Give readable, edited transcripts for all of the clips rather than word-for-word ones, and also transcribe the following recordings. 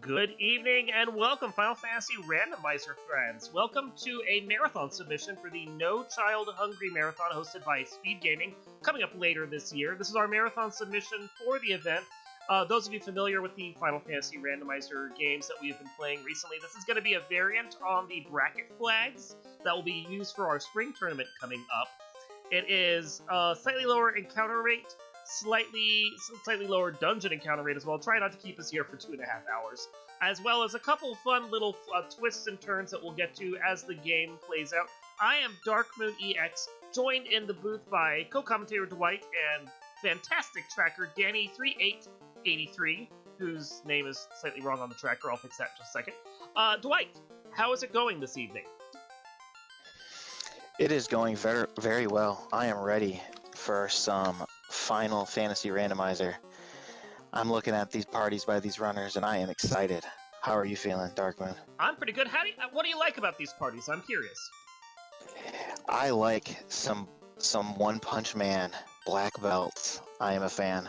Good evening and welcome, Final Fantasy Randomizer friends. Welcome to a marathon submission for the No Child Hungry Marathon hosted by Speed Gaming, coming up later this year. This is our marathon submission for the event. Those of you familiar with the Final Fantasy Randomizer games that we have been playing recently, this is going to be a variant on the bracket flags that will be used for our spring tournament coming up. It is a slightly lower encounter rate, slightly lower dungeon encounter rate as well. Try not to keep us here for 2.5 hours. As well as a couple fun little twists and turns that we'll get to as the game plays out. I am Darkmoon EX, joined in the booth by co-commentator Dwight and fantastic tracker Danny3883, whose name is slightly wrong on the tracker. I'll fix that in just a second. Dwight, how is it going this evening? It is going very, very well. I am ready for some Final Fantasy Randomizer. I'm looking at these parties by these runners, and I am excited. How are you feeling, Darkmoon? I'm pretty good. What do you like about these parties? I'm curious. I like some One Punch Man black belts. I am a fan.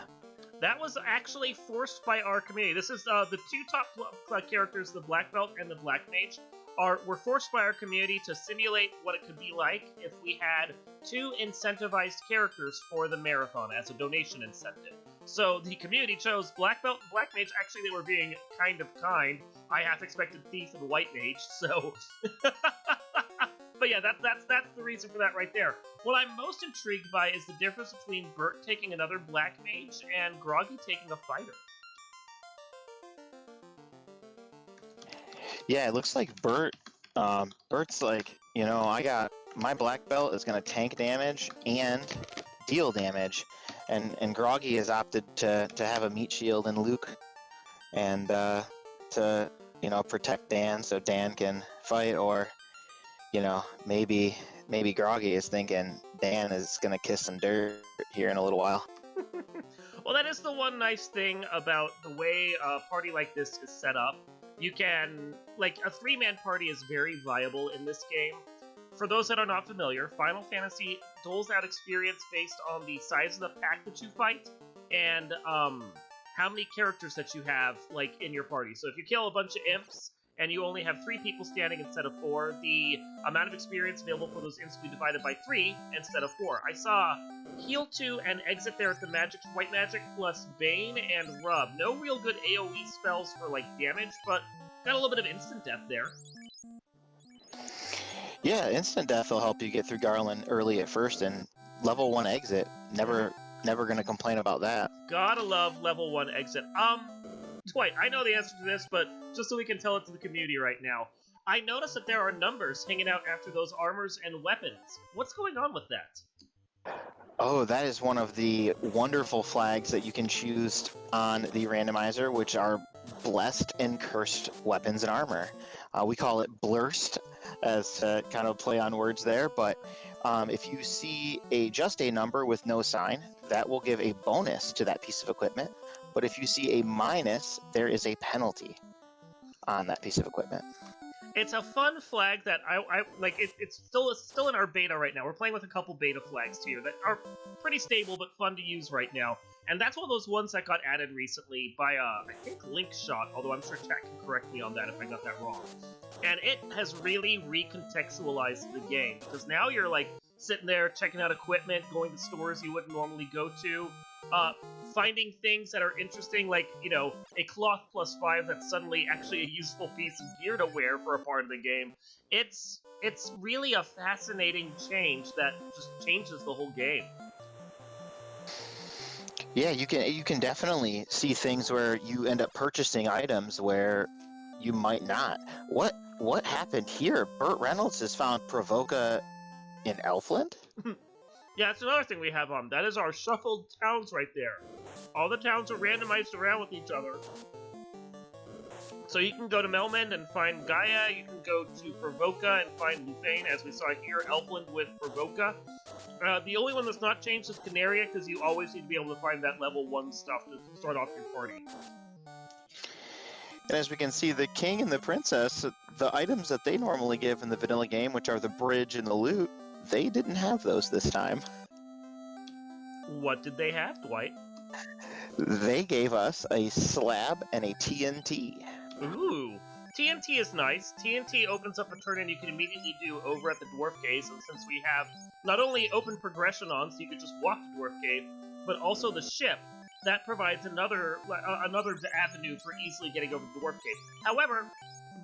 That was actually forced by our community. This is the two top characters, the Black Belt and the Black Mage, were forced by our community to simulate what it could be like if we had two incentivized characters for the marathon as a donation incentive. So the community chose Black Belt and Black Mage. Actually, they were being kind. I half expected Thief and White Mage, so... But yeah, that's the reason for that right there. What I'm most intrigued by is the difference between Burt taking another Black Mage and Groggy taking a fighter. Yeah, it looks like Burt's like, I got my black belt is going to tank damage and deal damage, and Groggy has opted to have a meat shield and Luke, and to protect Dan so Dan can fight, or maybe Groggy is thinking Dan is going to kiss some dirt here in a little while. Well, that is the one nice thing about the way a party like this is set up. You can, a 3-man party is very viable in this game. For those that are not familiar, Final Fantasy doles out experience based on the size of the pack that you fight, and how many characters that you have, in your party. So if you kill a bunch of imps, and you only have 3 people standing instead of 4, the amount of experience available for those imps will be divided by 3 instead of 4. I saw heal 2 and exit there at the White Magic plus Bane and Rub. No real good AoE spells for, damage, but got a little bit of instant death there. Yeah, instant death will help you get through Garland early at first, and level 1 exit, never gonna complain about that. Gotta love level 1 exit. Dwight, I know the answer to this, but just so we can tell it to the community right now, I noticed that there are numbers hanging out after those armors and weapons. What's going on with that? Oh, that is one of the wonderful flags that you can choose on the randomizer, which are blessed and cursed weapons and armor. We call it blurst, as kind of play on words there, but if you see just a number with no sign, that will give a bonus to that piece of equipment. But if you see a minus, there is a penalty on that piece of equipment. It's a fun flag that I like. It's still in our beta right now. We're playing with a couple beta flags here that are pretty stable but fun to use right now. And that's one of those ones that got added recently by I think Link Shot, although I'm sure chat can correct me on that if I got that wrong. And it has really recontextualized the game, because now you're sitting there checking out equipment, going to stores you wouldn't normally go to, finding things that are interesting, a cloth +5 that's suddenly actually a useful piece of gear to wear for a part of the game. It's really a fascinating change that just changes the whole game. Yeah, you can definitely see things where you end up purchasing items where you might not. What happened here? BurtReynoldz has found Provoca in Elfland? Yeah, that's another thing we have on. That is our shuffled towns right there. All the towns are randomized around with each other. So you can go to Melmond and find Gaia, you can go to Provoca and find Lufane, as we saw here, Elfland with Provoca. The only one that's not changed is Canaria, because you always need to be able to find that level 1 stuff to start off your party. And as we can see, the king and the princess, the items that they normally give in the vanilla game, which are the bridge and the loot, they didn't have those this time. What did they have, Dwight? They gave us a slab and a TNT. Ooh. TNT is nice. TNT opens up a turn-in you can immediately do over at the Dwarf Cave, and since we have not only open progression on, so you could just walk the Dwarf Cave, but also the ship, that provides another avenue for easily getting over the Dwarf Cave. However,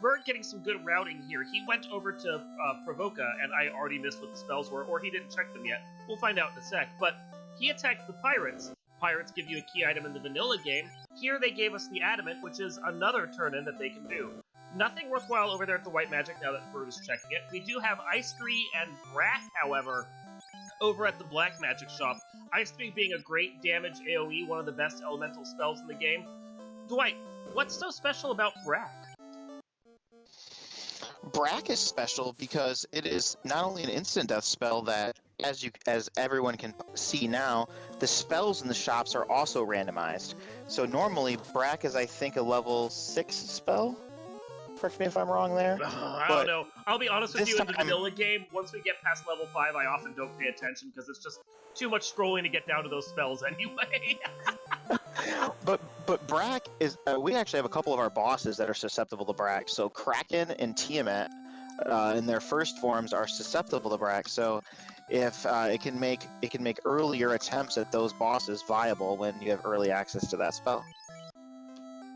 Burt getting some good routing here. He went over to Provoca, and I already missed what the spells were, or he didn't check them yet. We'll find out in a sec. But he attacked the Pirates. Pirates give you a key item in the vanilla game. Here they gave us the Adamant, which is another turn-in that they can do. Nothing worthwhile over there at the White Magic now that Burt is checking it. We do have Ice 3 and Brack, however, over at the Black Magic shop. Ice 3 being a great damage AoE, one of the best elemental spells in the game. Dwight, what's so special about Brack? Brack is special because it is not only an instant death spell that, as everyone can see now, the spells in the shops are also randomized. So normally Brack is, I think, a level 6 spell. Correct me if I'm wrong there. I don't know. I'll be honest with you, in the vanilla game, once we get past level 5, I often don't pay attention because it's just too much scrolling to get down to those spells anyway. But Brack is, we actually have a couple of our bosses that are susceptible to Brack. So Kraken and Tiamat, in their first forms, are susceptible to Brack. So if it can make earlier attempts at those bosses viable when you have early access to that spell.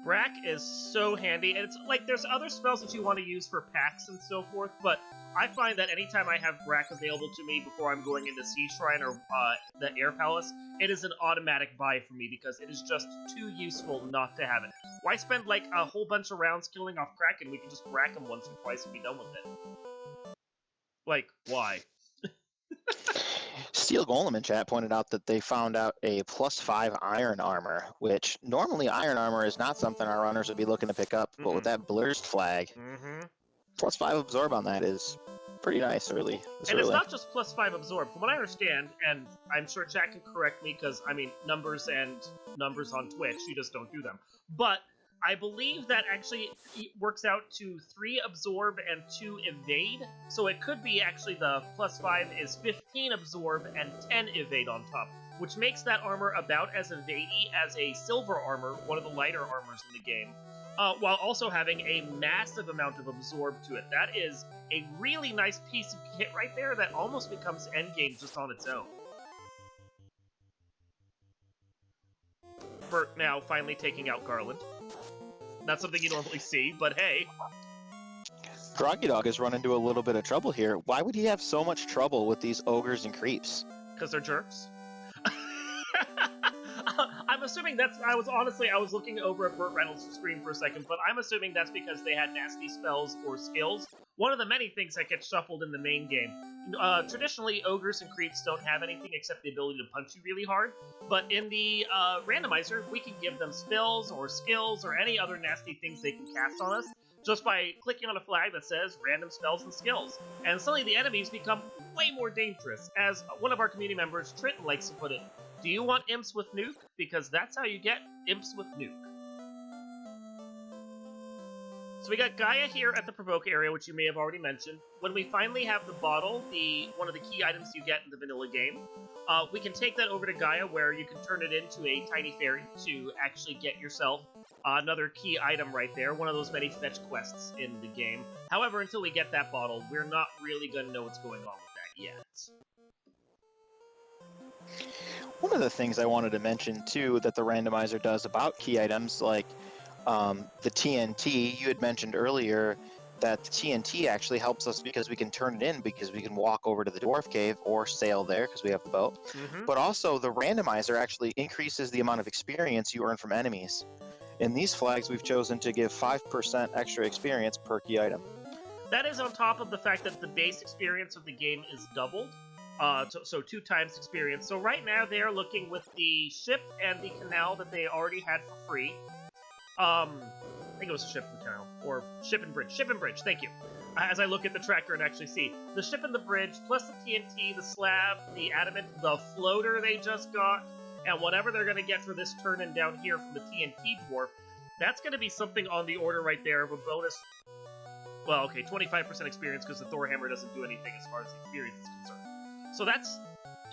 Brack is so handy, and it's like there's other spells that you want to use for packs and so forth, but I find that anytime I have Brack available to me before I'm going into Sea Shrine or the Air Palace, it is an automatic buy for me because it is just too useful not to have it. Why spend like a whole bunch of rounds killing off Kraken? We can just Brack him once or twice and be done with it. Like, why? Steel Golem in chat pointed out that they found out a +5 iron armor, which normally iron armor is not something our runners would be looking to pick up, but with that Blurst flag, +5 absorb on that is pretty nice early. It's not just +5 absorb. From what I understand, and I'm sure chat can correct me because, I mean, numbers on Twitch, you just don't do them. But I believe that actually works out to 3 absorb and 2 evade, so it could be actually the +5 is 15 absorb and 10 evade on top, which makes that armor about as evadey as a silver armor, one of the lighter armors in the game, while also having a massive amount of absorb to it. That is a really nice piece of kit right there that almost becomes endgame just on its own. Burt now finally taking out Garland. Not something you normally see, but hey. Groggydog has run into a little bit of trouble here. Why would he have so much trouble with these ogres and creeps? Because they're jerks. I'm assuming that's... I was looking over at BurtReynoldz' screen for a second, but I'm assuming that's because they had nasty spells or skills. One of the many things that gets shuffled in the main game. Traditionally, ogres and creeps don't have anything except the ability to punch you really hard, but in the randomizer, we can give them spells or skills or any other nasty things they can cast on us just by clicking on a flag that says random spells and skills. And suddenly the enemies become way more dangerous. As one of our community members, Trenton, likes to put it, do you want imps with nuke? Because that's how you get imps with nuke. So we got Gaia here at the Provoke area, which you may have already mentioned. When we finally have the bottle, one of the key items you get in the vanilla game, we can take that over to Gaia, where you can turn it into a tiny fairy to actually get yourself another key item right there, one of those many fetch quests in the game. However, until we get that bottle, we're not really going to know what's going on with that yet. One of the things I wanted to mention, too, that the randomizer does about key items, like the TNT, you had mentioned earlier that the TNT actually helps us because we can turn it in because we can walk over to the Dwarf Cave or sail there because we have the boat. But also, the randomizer actually increases the amount of experience you earn from enemies. In these flags, we've chosen to give 5% extra experience per key item. That is on top of the fact that the base experience of the game is doubled. So 2 times experience. So right now they're looking with the ship and the canal that they already had for free. I think it was ship and canal, or ship and bridge. Ship and bridge, thank you. As I look at the tracker and actually see. The ship and the bridge, plus the TNT, the slab, the adamant, the floater they just got, and whatever they're going to get for this turn-in down here from the TNT dwarf, that's going to be something on the order right there of a bonus. Well, okay, 25% experience because the Thor Hammer doesn't do anything as far as the experience is concerned. So that's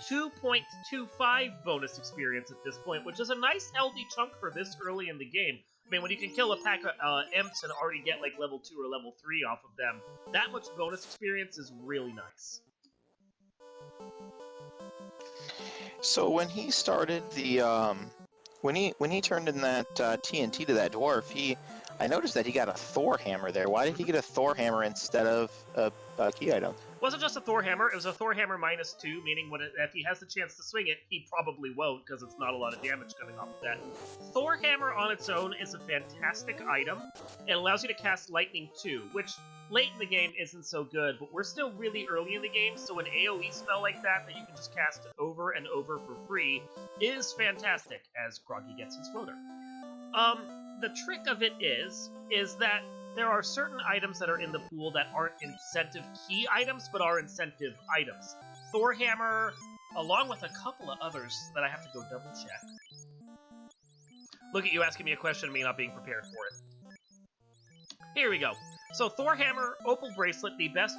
2.25 bonus experience at this point, which is a nice healthy chunk for this early in the game. I mean, when you can kill a pack of imps and already get like level 2 or level 3 off of them, that much bonus experience is really nice. So when he started the when he turned in that TNT to that dwarf, I noticed that he got a Thor hammer there. Why did he get a Thor hammer instead of a key item? It wasn't just a Thor hammer, it was a Thor hammer -2, meaning if he has the chance to swing it, he probably won't, because it's not a lot of damage coming off of that. Thor hammer on its own is a fantastic item. It allows you to cast lightning too, which late in the game isn't so good, but we're still really early in the game, so an AoE spell like that you can just cast over and over for free is fantastic, as Groggy gets his floater. The trick of it is that there are certain items that are in the pool that aren't incentive key items, but are incentive items. Thor hammer, along with a couple of others that I have to go double check. Look at you asking me a question and me not being prepared for it. Here we go. So Thor hammer, Opal bracelet, the best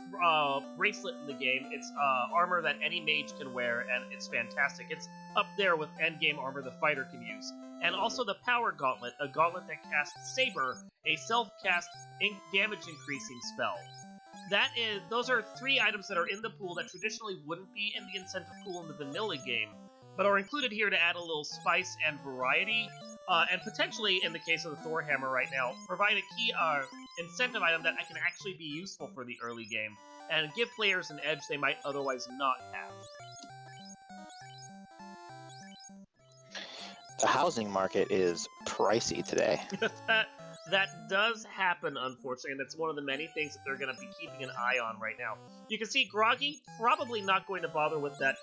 bracelet in the game. It's armor that any mage can wear, and it's fantastic. It's up there with endgame armor the fighter can use. And also the Power Gauntlet, a gauntlet that casts Saber, a self-cast damage increasing spell. Those are 3 items that are in the pool that traditionally wouldn't be in the incentive pool in the vanilla game, but are included here to add a little spice and variety, and potentially, in the case of the Thor hammer right now, provide a key incentive item that can actually be useful for the early game, and give players an edge they might otherwise not have. The housing market is pricey today. That does happen, unfortunately, and it's one of the many things that they're going to be keeping an eye on right now. You can see Groggy probably not going to bother with that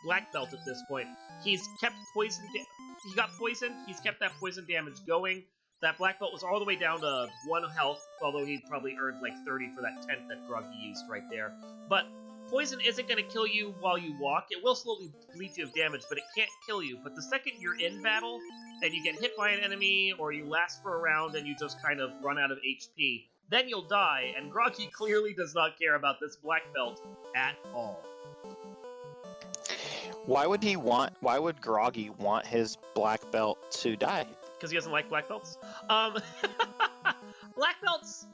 black belt at this point. He's kept poison. He got poisoned. He's kept that poison damage going. That black belt was all the way down to 1 health, although he probably earned like 30 for that tent that Groggy used right there. But poison isn't going to kill you while you walk. It will slowly bleed you of damage, but it can't kill you. But the second you're in battle, and you get hit by an enemy, or you last for a round and you just kind of run out of HP, then you'll die, and Groggy clearly does not care about this black belt at all. Why would Groggy want his black belt to die? Because he doesn't like black belts? Black belts,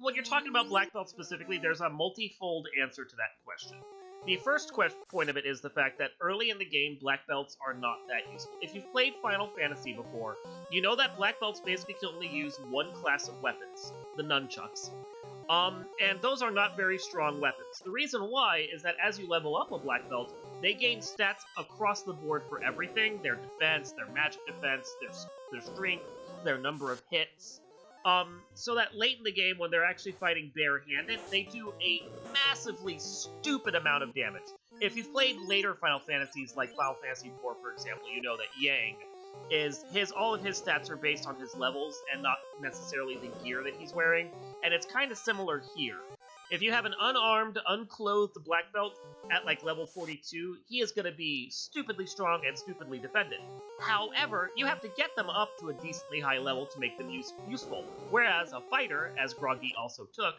when you're talking about black belts specifically, there's a multifold answer to that question. The first point of it is the fact that early in the game, black belts are not that useful. If you've played Final Fantasy before, you know that black belts basically can only use one class of weapons, the nunchucks. And those are not very strong weapons. The reason why is that as you level up a black belt, they gain stats across the board for everything: their defense, their magic defense, their strength, their number of hits. So that late in the game, when they're actually fighting barehanded, they do a massively stupid amount of damage. If you've played later Final Fantasies, like Final Fantasy IV, for example, you know that Yang all of his stats are based on his levels and not necessarily the gear that he's wearing, and it's kind of similar here. If you have an unarmed, unclothed black belt at like level 42, he is going to be stupidly strong and stupidly defended. However, you have to get them up to a decently high level to make them useful, whereas a fighter, as Groggy also took,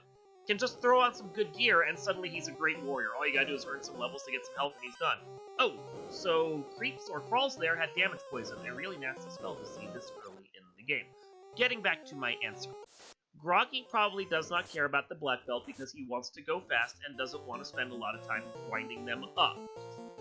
can just throw on some good gear and suddenly he's a great warrior. All you gotta do is earn some levels to get some health and he's done. Oh, so creeps or crawls there had damage poison, a really nasty spell to see this early in the game. Getting back to my answer. Groggy probably does not care about the black belt because he wants to go fast and doesn't want to spend a lot of time winding them up.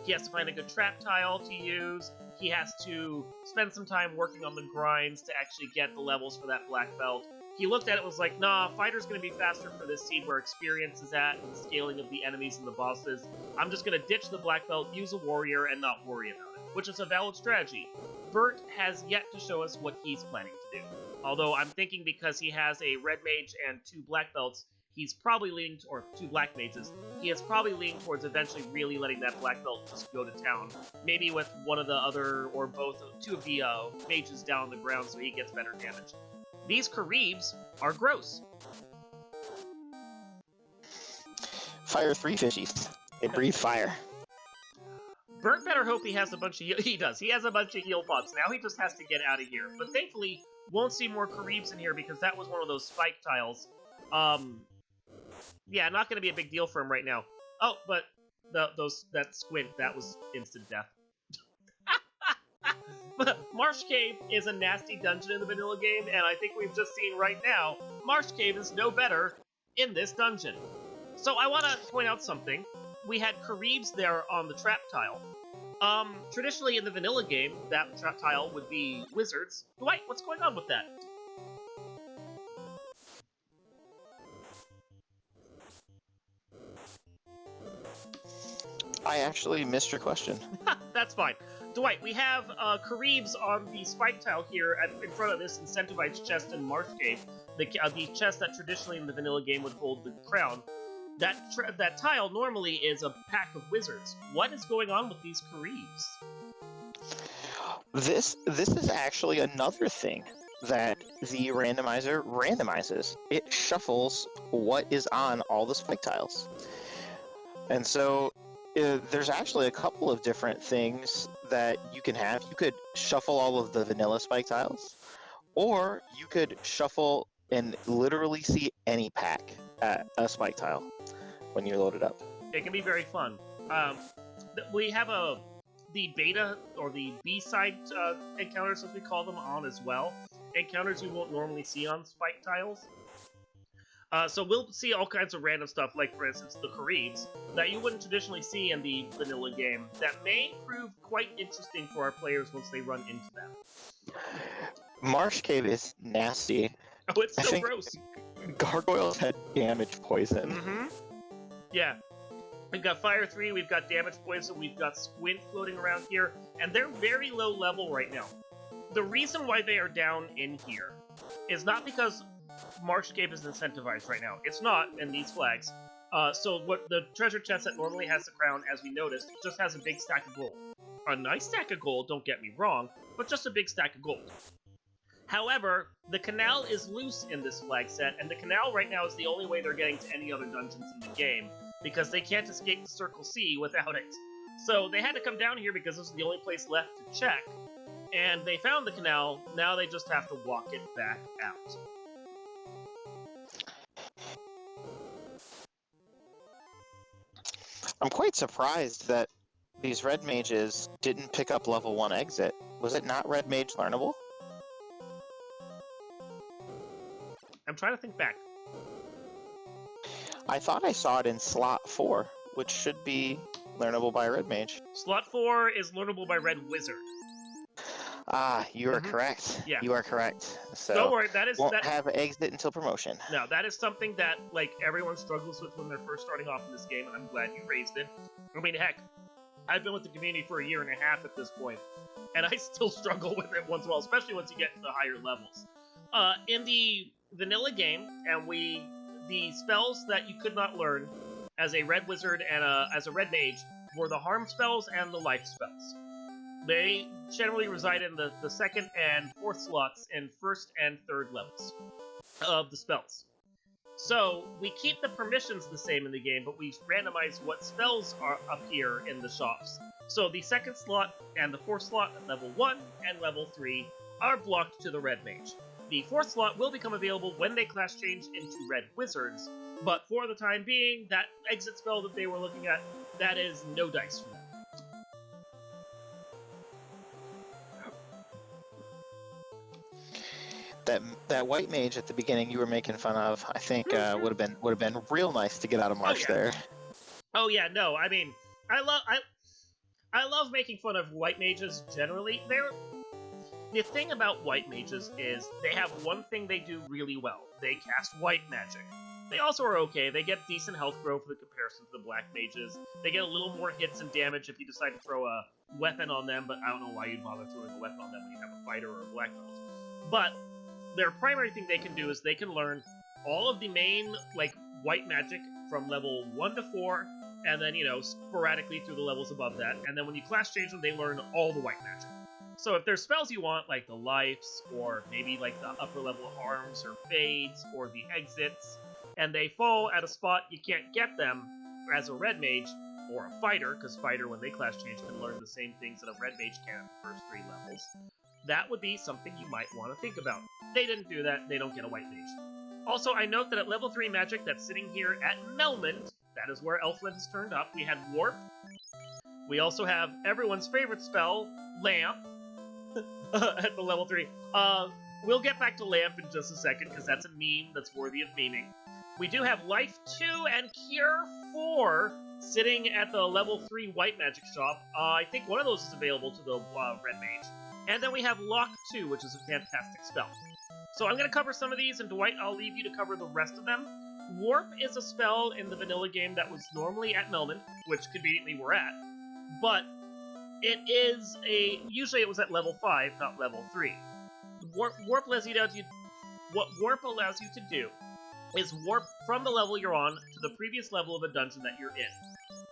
He has to find a good trap tile to use, he has to spend some time working on the grinds to actually get the levels for that black belt. He looked at it and was like, nah, fighter's going to be faster for this seed where experience is at and the scaling of the enemies and the bosses. I'm just going to ditch the black belt, use a warrior, and not worry about it, which is a valid strategy. Burt has yet to show us what he's planning to do. Although I'm thinking because he has a red mage and 2 black belts, he's probably leaning, or 2 black mages, he is probably leaning towards eventually really letting that black belt just go to town. Maybe with one of the other, or both, 2 of the mages down on the ground so he gets better damage. These Caribs are gross. Fire 350s. They breathe fire. Burt better hope he has a bunch of he does. He has a bunch of heal pots. Now he just has to get out of here. But thankfully, won't see more Caribs in here because that was one of those spike tiles. Yeah, not going to be a big deal for him right now. Oh, but that squint, that was instant death. Marsh Cave is a nasty dungeon in the vanilla game, and I think we've just seen right now, Marsh Cave is no better in this dungeon. So I want to point out something. We had Caribs there on the trap tile. Traditionally in the vanilla game, that trap tile would be wizards. Dwight, what's going on with that? I actually missed your question. That's fine. Dwight, we have Caribs on the spike tile here in front of this incentivized chest in Marsh Cave. The chest that traditionally in the vanilla game would hold the crown. That tile normally is a pack of wizards. What is going on with these Caribs? This is actually another thing that the randomizer randomizes. It shuffles what is on all the spike tiles. And so there's actually a couple of different things that you can have. You could shuffle all of the vanilla spike tiles, or you could shuffle and literally see any pack at a spike tile when you load it up. It can be very fun. We have the beta or the B-side encounters, as we call them, on as well. Encounters you won't normally see on spike tiles. So we'll see all kinds of random stuff, like, for instance, the Caribs, that you wouldn't traditionally see in the vanilla game, that may prove quite interesting for our players once they run into them. Marsh Cave is nasty. Oh, it's so gross. Gargoyles had damage poison. Mm-hmm. Yeah. We've got Fire 3, we've got Damage Poison, we've got Squint floating around here, and they're very low level right now. The reason why they are down in here is not because Marsh Cave is incentivized right now. It's not in these flags. So what the treasure chest that normally has the crown, as we noticed, just has a big stack of gold. A nice stack of gold, don't get me wrong, but just a big stack of gold. However, the canal is loose in this flag set, and the canal right now is the only way they're getting to any other dungeons in the game, because they can't escape the Circle C without it. So they had to come down here because this is the only place left to check, and they found the canal, now they just have to walk it back out. I'm quite surprised that these red mages didn't pick up level 1 exit. Was it not red mage learnable? I'm trying to think back. I thought I saw it in slot 4, which should be learnable by red mage. Slot 4 is learnable by red wizard. Ah, you are correct. Yeah. You are correct. So don't worry, won't have exit until promotion. No, that is something that like everyone struggles with when they're first starting off in this game, and I'm glad you raised it. I mean, heck, I've been with the community for 1.5 years at this point, and I still struggle with it once in a while, especially once you get to the higher levels. In the vanilla game, and the spells that you could not learn as a red wizard and as a red mage were the harm spells and the life spells. They generally reside in the second and fourth slots in first and third levels of the spells. So we keep the permissions the same in the game, but we randomize what spells are up here in the shops. So the second slot and the fourth slot at level 1 and level 3 are blocked to the red mage. The fourth slot will become available when they class change into red wizards, but for the time being, that exit spell that they were looking at, that is no dice for them. That white mage at the beginning you were making fun of, I think would have been real nice to get out of Marsh there. Oh yeah, no, I mean, I love making fun of white mages generally. The thing about white mages is they have one thing they do really well. They cast white magic. They also are okay. They get decent health growth in comparison to the black mages. They get a little more hits and damage if you decide to throw a weapon on them, but I don't know why you'd bother throwing a weapon on them when you have a fighter or a black belt. But their primary thing they can do is they can learn all of the main, like, white magic from level 1 to 4, and then, sporadically through the levels above that. And then when you class change them, they learn all the white magic. So if there's spells you want, like the lives, or maybe like the upper level harms, or fades, or the exits, and they fall at a spot you can't get them as a red mage, or a fighter, because fighter, when they class change, can learn the same things that a red mage can in the first 3 levels, that would be something you might want to think about. They didn't do that, they don't get a white mage. Also, I note that at level 3 magic that's sitting here at Melmond, that is where Elfland is turned up, we had Warp. We also have everyone's favorite spell, Lamp. at the level 3. We'll get back to Lamp in just a second, because that's a meme that's worthy of memeing. We do have Life 2 and Cure 4 sitting at the level 3 White Magic shop. I think one of those is available to the Red Mage. And then we have Lock 2, which is a fantastic spell. So I'm going to cover some of these, and Dwight, I'll leave you to cover the rest of them. Warp is a spell in the vanilla game that was normally at Melman, which conveniently we're at, but it is usually it was at level 5, not level 3. Warp allows you to what Warp allows you to do is warp from the level you're on to the previous level of a dungeon that you're in.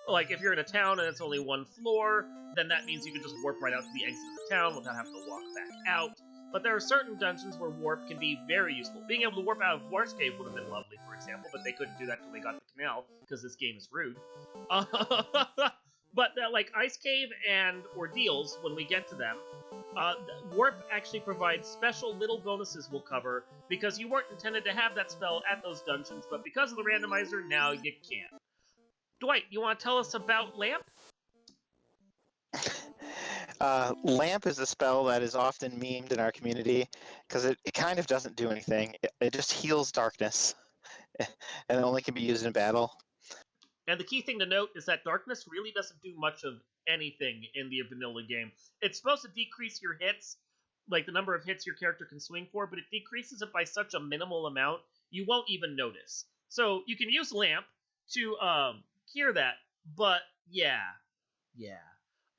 Like, if you're in a town and it's only one floor, then that means you can just warp right out to the exit of the town without having to walk back out. But there are certain dungeons where warp can be very useful. Being able to warp out of War's Cave would have been lovely, for example, but they couldn't do that until they got the canal, because this game is rude. But like Ice Cave and Ordeals, when we get to them, Warp actually provides special little bonuses we'll cover, because you weren't intended to have that spell at those dungeons, but because of the randomizer, now you can. Dwight, you want to tell us about Lamp? Lamp is a spell that is often memed in our community because it kind of doesn't do anything. It just heals darkness, and it only can be used in battle. And the key thing to note is that darkness really doesn't do much of anything in the vanilla game. It's supposed to decrease your hits, like the number of hits your character can swing for, but it decreases it by such a minimal amount, you won't even notice. So you can use Lamp to cure that, but yeah.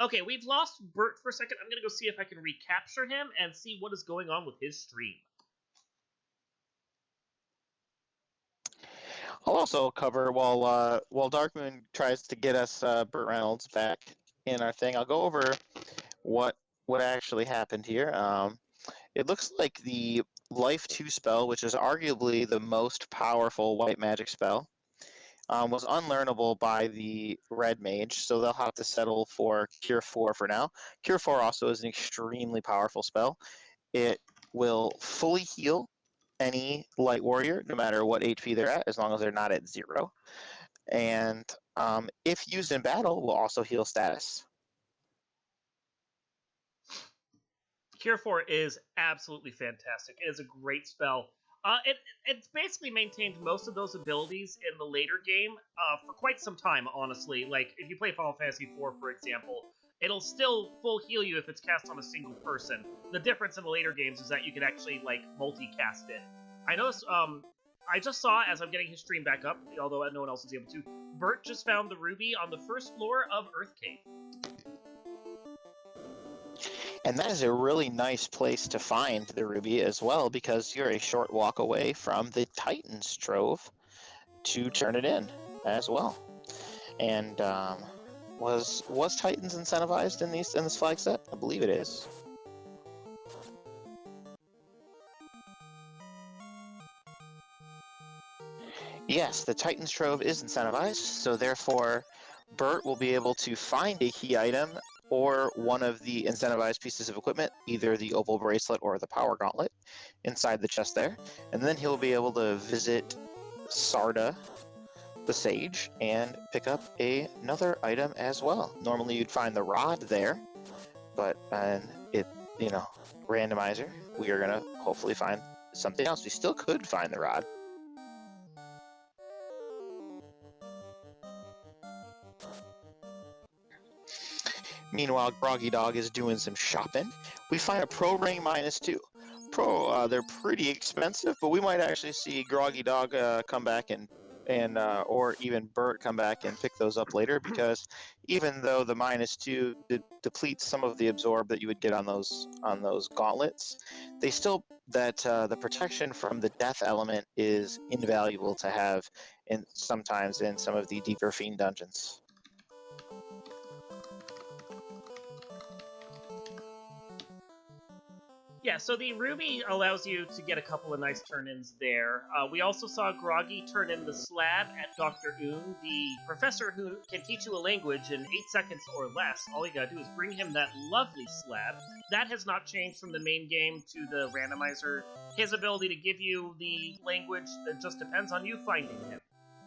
Okay, we've lost Burt for a second. I'm going to go see if I can recapture him and see what is going on with his stream. I'll also cover while Darkmoon tries to get us BurtReynoldz back in our thing. I'll go over what actually happened here. It looks like the Life 2 spell, which is arguably the most powerful white magic spell, was unlearnable by the Red Mage, so they'll have to settle for Cure 4 for now. Cure 4 also is an extremely powerful spell. It will fully heal any light warrior, no matter what HP they're at, as long as they're not at 0. And if used in battle, will also heal status. Cure 4 is absolutely fantastic. It is a great spell. It's basically maintained most of those abilities in the later game for quite some time, honestly. Like, if you play Final Fantasy IV, for example, it'll still full heal you if it's cast on a single person. The difference in the later games is that you can actually, like, multicast it. I noticed, I just saw, as I'm getting his stream back up, although no one else is able to, Burt just found the ruby on the first floor of Earth Cave. And that is a really nice place to find the ruby as well, because you're a short walk away from the Titan's Trove to turn it in as well. And was Titans incentivized in this flag set? I believe it is. Yes, the Titan's Trove is incentivized, so therefore Burt will be able to find a key item or one of the incentivized pieces of equipment, either the opal bracelet or the power gauntlet, inside the chest there. And then he'll be able to visit Sarda, the sage, and pick up another item as well. Normally you'd find the rod there, but randomizer, we are going to hopefully find something else. We still could find the rod. Meanwhile, Groggydog is doing some shopping. We find a Pro Ring -2. They're pretty expensive, but we might actually see Groggydog come back and or even Burt come back and pick those up later, because even though the -2 depletes some of the absorb that you would get on those gauntlets, they still the protection from the death element is invaluable to have sometimes in some of the deeper fiend dungeons. Yeah, so the ruby allows you to get a couple of nice turn-ins there. We also saw Groggy turn in the slab at Dr. Oon, the professor who can teach you a language in 8 seconds or less. All you gotta do is bring him that lovely slab. That has not changed from the main game to the randomizer. His ability to give you the language, it just depends on you finding him.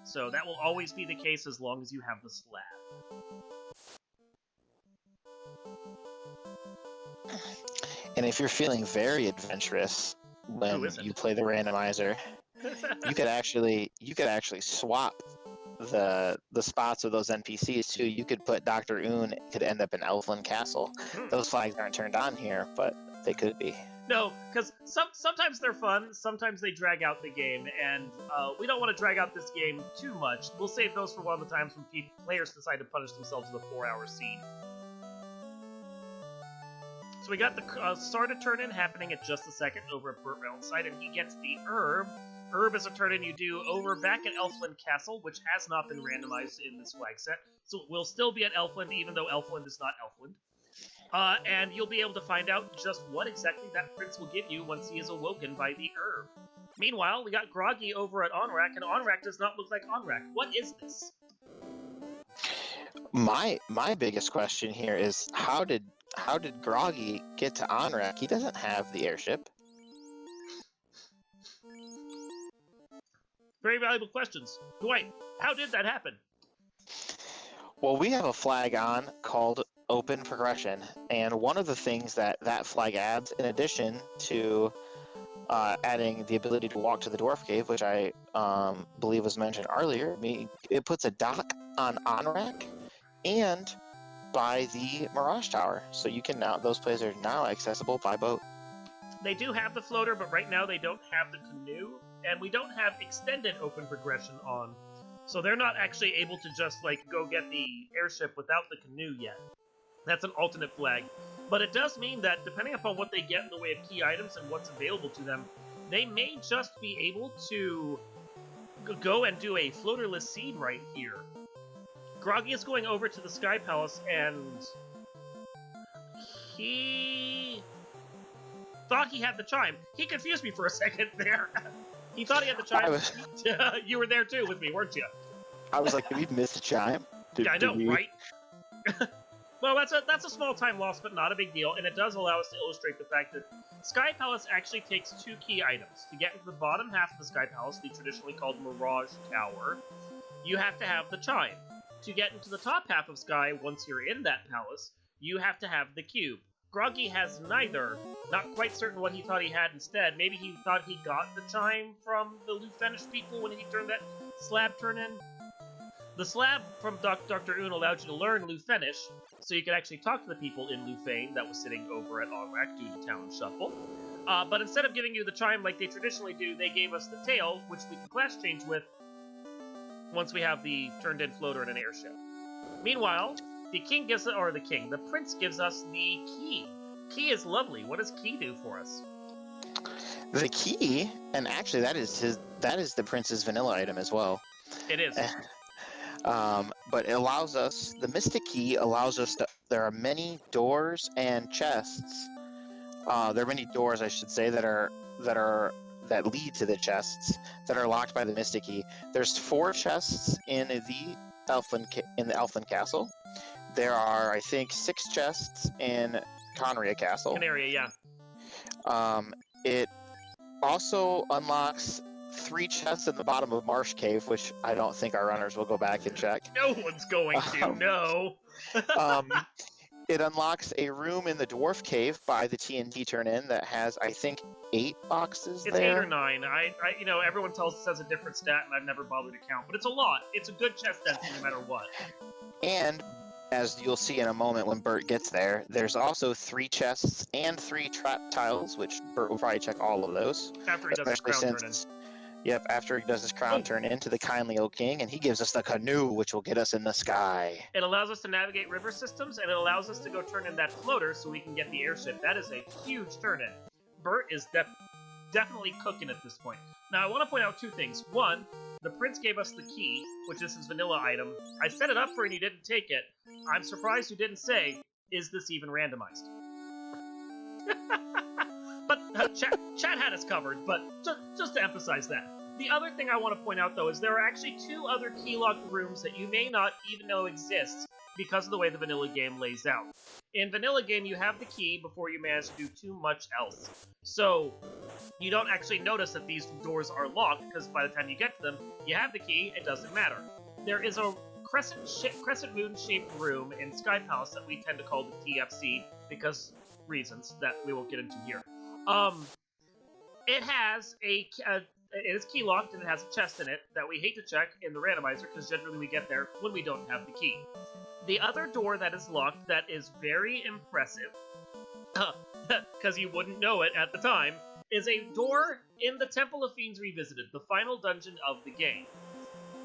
So that will always be the case as long as you have the slab. And if you're feeling very adventurous when you play the randomizer, you could actually swap the spots of those NPCs too. You could put Dr. Oon could end up in Elfland Castle. Those flags aren't turned on here, but they could be. No, because sometimes they're fun, sometimes they drag out the game, and we don't want to drag out this game too much. We'll save those for one of the times when players decide to punish themselves with a 4-hour scene. So we got the start of turn-in happening at just a second over at BurtReynoldz' side, and he gets the herb. Herb is a turn-in you do over back at Elfland Castle, which has not been randomized in this flag set, so it will still be at Elfland, even though Elfland is not Elfland. And you'll be able to find out just what exactly that prince will give you once he is awoken by the herb. Meanwhile, we got Groggy over at Onrak, and Onrak does not look like Onrak. What is this? My biggest question here is how did Groggy get to Onrak? He doesn't have the airship. Very valuable questions. Dwight, how did that happen? Well, we have a flag on called Open Progression, and one of the things that flag adds, in addition to adding the ability to walk to the Dwarf Cave, which I believe was mentioned earlier, it puts a dock on Onrak and by the Mirage Tower, so you can now those places are now accessible by boat. They do have the floater, but right now they don't have the canoe, and we don't have extended open progression on, so they're not actually able to just go get the airship without the canoe yet. That's an alternate flag, but it does mean that depending upon what they get in the way of key items and what's available to them, they may just be able to go and do a floaterless scene right here. Groggy is going over to the Sky Palace, and he thought he had the chime. He confused me for a second there. He thought he had the chime. You were there too with me, weren't you? I was like, did we miss the chime? I know, right? Well, that's a small time loss, but not a big deal, and it does allow us to illustrate the fact that Sky Palace actually takes 2 key items. To get into the bottom half of the Sky Palace, the traditionally called Mirage Tower, you have to have the chime. To get into the top half of Sky, once you're in that palace, you have to have the cube. Groggy has neither. Not quite certain what he thought he had instead. Maybe he thought he got the chime from the Lufenish people when he turned that slab turn in. The slab from Dr. Oon allowed you to learn Lufenish, so you could actually talk to the people in Lufane that was sitting over at Onrak due to Town Shuffle. But instead of giving you the chime like they traditionally do, they gave us the tail, which we can class change with once we have the turned-in floater and an airship. Meanwhile, the prince gives us the key. Key is lovely. What does key do for us? The key, and actually that is the prince's vanilla item as well. It is. But it allows us, the Mystic Key allows us to, there are many doors and chests. There are many doors, I should say, that lead to the chests that are locked by the Mystic Key. There's 4 chests in the Elfland Castle. There are, I think, 6 chests in Conria Castle. Canaria, yeah. It also unlocks 3 chests in the bottom of Marsh Cave, which I don't think our runners will go back and check. No one's going to, no! It unlocks a room in the Dwarf Cave by the TNT turn-in that has, I think, 8 boxes it's there. It's 8 or 9. Everyone says a different stat, and I've never bothered to count, but it's a lot. It's a good chest density no matter what. And, as you'll see in a moment when Burt gets there, there's also 3 chests and 3 trap tiles, which Burt will probably check all of those. After he does his crown turn-in. Yep, after he does his crown turn into the kindly old king, and he gives us the canoe, which will get us in the sky. It allows us to navigate river systems, and it allows us to go turn in that floater so we can get the airship. That is a huge turn-in. Burt is definitely cooking at this point. Now, I want to point out 2 things. One, the prince gave us the key, which is his vanilla item. I set it up for you and you didn't take it. I'm surprised you didn't say, is this even randomized? But chat had us covered, but just to emphasize that. The other thing I want to point out, though, is there are actually 2 other key-locked rooms that you may not even know exist because of the way the vanilla game lays out. In vanilla game, you have the key before you manage to do too much else. So, you don't actually notice that these doors are locked, because by the time you get to them, you have the key, it doesn't matter. There is a crescent moon-shaped room in Sky Palace that we tend to call the TFC, because reasons that we won't get into here. It has it is key locked and it has a chest in it that we hate to check in the randomizer because generally we get there when we don't have the key. The other door that is locked that is very impressive, because you wouldn't know it at the time, is a door in the Temple of Fiends Revisited, the final dungeon of the game.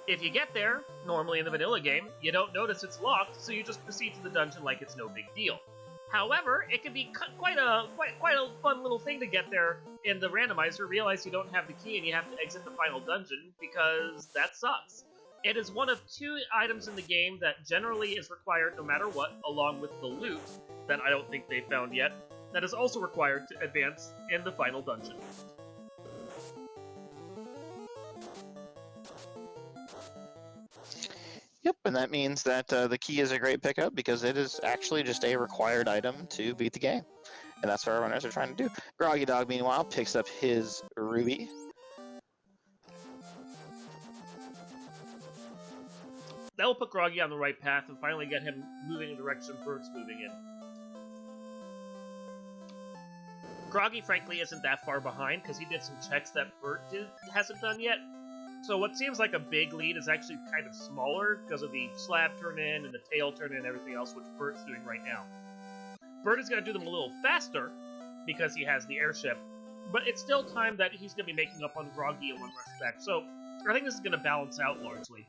If you get there, normally in the vanilla game, you don't notice it's locked, so you just proceed to the dungeon like it's no big deal. However, it can be quite a fun little thing to get there in the randomizer, realize you don't have the key and you have to exit the final dungeon, because that sucks. It is one of 2 items in the game that generally is required no matter what, along with the loot, that I don't think they've found yet, that is also required to advance in the final dungeon. Yep, and that means that the key is a great pickup because it is actually just a required item to beat the game. And that's what our runners are trying to do. Groggydog, meanwhile, picks up his ruby. That will put Groggy on the right path and finally get him moving in the direction Bert's moving in. Groggy, frankly, isn't that far behind because he did some checks that Bert hasn't done yet. So what seems like a big lead is actually kind of smaller because of the slab turn-in and the tail turn-in and everything else, which Bert's doing right now. Bert is going to do them a little faster because he has the airship, but it's still time that he's going to be making up on Groggy in one respect. So I think this is going to balance out largely.